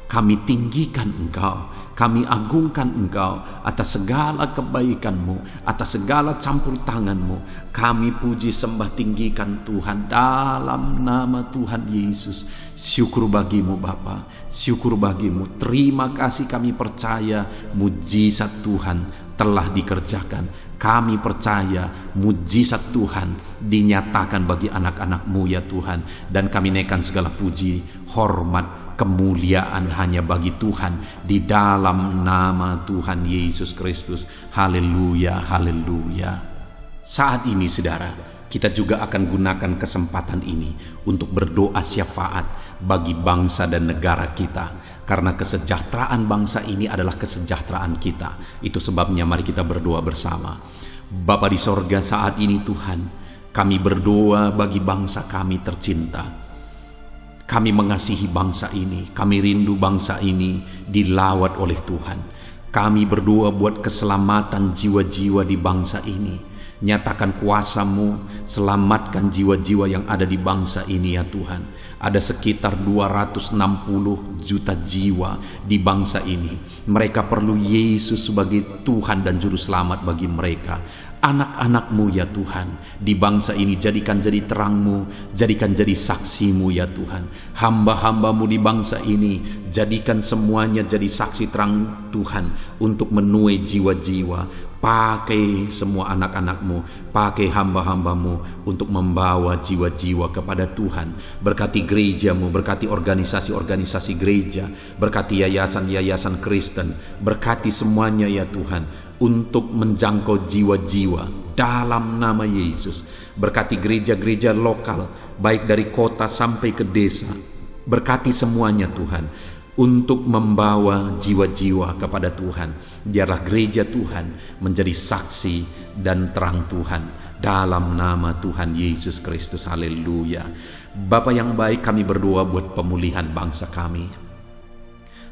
kami tinggikan Engkau, kami agungkan Engkau atas segala kebaikan-Mu, atas segala campur tangan-Mu. Kami puji sembah tinggikan Tuhan dalam nama Tuhan Yesus. Syukur bagi-Mu Bapa, syukur bagi-Mu. Terima kasih, kami percaya mujizat Tuhan telah dikerjakan. Kami percaya mujizat Tuhan dinyatakan bagi anak-anak-Mu ya Tuhan. Dan kami naikkan segala puji, hormat, kemuliaan hanya bagi Tuhan di dalam nama Tuhan Yesus Kristus. Haleluya, haleluya. Saat ini saudara, kita juga akan gunakan kesempatan ini untuk berdoa syafaat bagi bangsa dan negara kita. Karena kesejahteraan bangsa ini adalah kesejahteraan kita. Itu sebabnya mari kita berdoa bersama. Bapa di sorga, saat ini Tuhan, kami berdoa bagi bangsa kami tercinta. Kami mengasihi bangsa ini, kami rindu bangsa ini dilawat oleh Tuhan. Kami berdoa buat keselamatan jiwa-jiwa di bangsa ini. Nyatakan kuasa-Mu, selamatkan jiwa-jiwa yang ada di bangsa ini ya Tuhan. Ada sekitar 260 juta jiwa di bangsa ini. Mereka perlu Yesus sebagai Tuhan dan Juru Selamat bagi mereka. Anak-anak-Mu ya Tuhan, di bangsa ini jadikan jadi terang-Mu, jadikan jadi saksi-Mu ya Tuhan. Hamba-hamba-Mu di bangsa ini, jadikan semuanya jadi saksi terang Tuhan untuk menuai jiwa-jiwa. Pakai semua anak-anak-Mu, pakai hamba-hamba-Mu untuk membawa jiwa-jiwa kepada Tuhan. Berkati gereja-Mu, berkati organisasi-organisasi gereja, berkati yayasan-yayasan Kristen, berkati semuanya ya Tuhan, untuk menjangkau jiwa-jiwa dalam nama Yesus. Berkati gereja-gereja lokal, baik dari kota sampai ke desa. Berkati semuanya Tuhan, untuk membawa jiwa-jiwa kepada Tuhan. Biarlah gereja Tuhan menjadi saksi dan terang Tuhan dalam nama Tuhan Yesus Kristus. Haleluya. Bapa yang baik, kami berdoa buat pemulihan bangsa kami.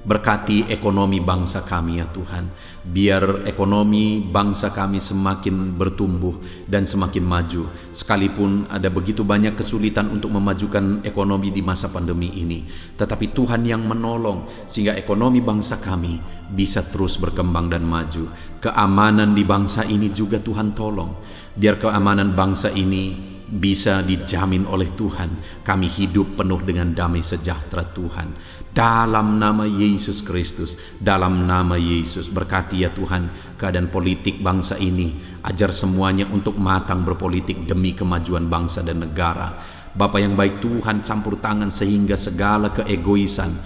Berkati ekonomi bangsa kami ya Tuhan. Biar ekonomi bangsa kami semakin bertumbuh dan semakin maju. Sekalipun ada begitu banyak kesulitan untuk memajukan ekonomi di masa pandemi ini, tetapi Tuhan yang menolong sehingga ekonomi bangsa kami bisa terus berkembang dan maju. Keamanan di bangsa ini juga Tuhan tolong. Biar keamanan bangsa ini bisa dijamin oleh Tuhan. Kami hidup penuh dengan damai sejahtera Tuhan. Dalam nama Yesus Kristus, dalam nama Yesus, berkati ya Tuhan keadaan politik bangsa ini. Ajar semuanya untuk matang berpolitik demi kemajuan bangsa dan negara. Bapa yang baik, Tuhan campur tangan sehingga segala keegoisan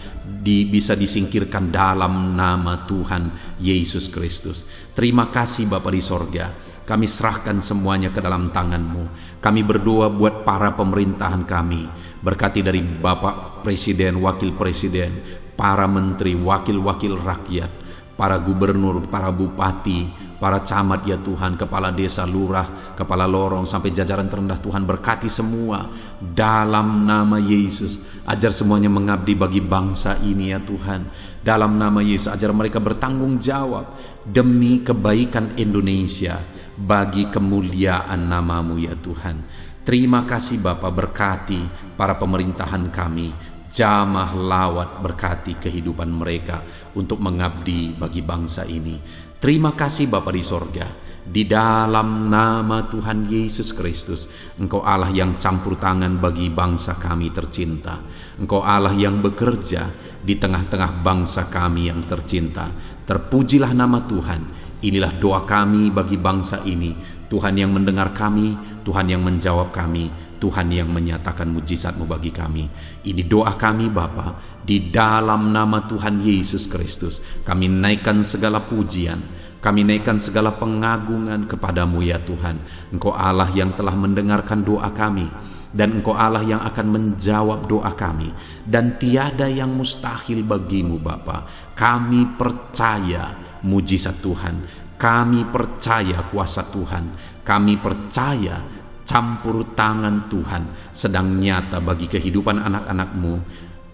bisa disingkirkan dalam nama Tuhan Yesus Kristus. Terima kasih Bapa di sorga. Kami serahkan semuanya ke dalam tangan-Mu. Kami berdoa buat para pemerintahan kami. Berkati dari Bapak Presiden, Wakil Presiden, para menteri, wakil-wakil rakyat, para gubernur, para bupati, para camat ya Tuhan, kepala desa, lurah, kepala lorong, sampai jajaran terendah Tuhan, berkati semua dalam nama Yesus. Ajar semuanya mengabdi bagi bangsa ini ya Tuhan, dalam nama Yesus. Ajar mereka bertanggung jawab demi kebaikan Indonesia, bagi kemuliaan nama-Mu ya Tuhan. Terima kasih Bapa, berkati para pemerintahan kami, jamah lawat, berkati kehidupan mereka untuk mengabdi bagi bangsa ini. Terima kasih Bapa di sorga, di dalam nama Tuhan Yesus Kristus. Engkau Allah yang campur tangan bagi bangsa kami tercinta. Engkau Allah yang bekerja di tengah-tengah bangsa kami yang tercinta. Terpujilah nama Tuhan. Inilah doa kami bagi bangsa ini. Tuhan yang mendengar kami, Tuhan yang menjawab kami, Tuhan yang menyatakan mujizat-Mu bagi kami. Ini doa kami Bapa, di dalam nama Tuhan Yesus Kristus. Kami naikkan segala pujian, kami naikkan segala pengagungan kepadamu ya Tuhan. Engkau Allah yang telah mendengarkan doa kami, dan Engkau Allah yang akan menjawab doa kami, dan tiada yang mustahil bagimu Bapa. Kami percaya mujizat Tuhan, kami percaya kuasa Tuhan, kami percaya campur tangan Tuhan sedang nyata bagi kehidupan anak-anak-Mu,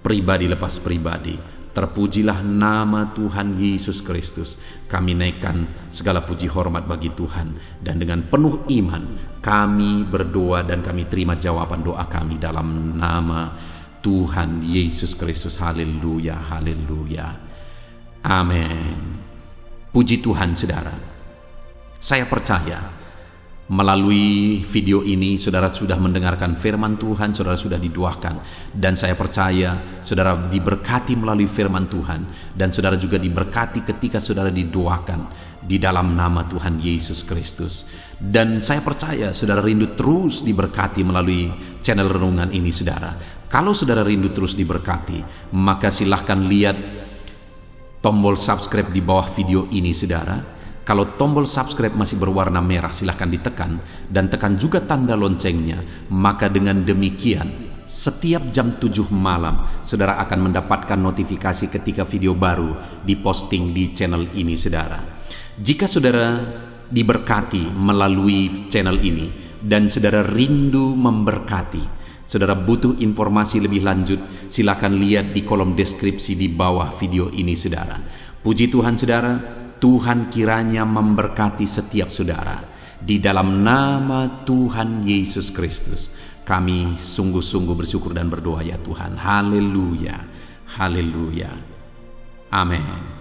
pribadi lepas pribadi. Terpujilah nama Tuhan Yesus Kristus. Kami naikkan segala puji hormat bagi Tuhan, dan dengan penuh iman kami berdoa dan kami terima jawaban doa kami dalam nama Tuhan Yesus Kristus. Haleluya, haleluya, amin. Puji Tuhan saudara. Saya percaya melalui video ini saudara sudah mendengarkan firman Tuhan, saudara sudah didoakan, dan saya percaya saudara diberkati melalui firman Tuhan, dan saudara juga diberkati ketika saudara didoakan di dalam nama Tuhan Yesus Kristus. Dan saya percaya saudara rindu terus diberkati melalui channel renungan ini saudara. Kalau saudara rindu terus diberkati, maka silahkan lihat tombol subscribe di bawah video ini saudara. Kalau tombol subscribe masih berwarna merah, silahkan ditekan, dan tekan juga tanda loncengnya. Maka dengan demikian setiap jam 7 malam saudara akan mendapatkan notifikasi ketika video baru diposting di channel ini saudara. Jika saudara diberkati melalui channel ini dan saudara rindu memberkati, saudara butuh informasi lebih lanjut, silakan lihat di kolom deskripsi di bawah video ini saudara. Puji Tuhan saudara, Tuhan kiranya memberkati setiap saudara. Di dalam nama Tuhan Yesus Kristus kami sungguh-sungguh bersyukur dan berdoa ya Tuhan. Haleluya, haleluya, amin.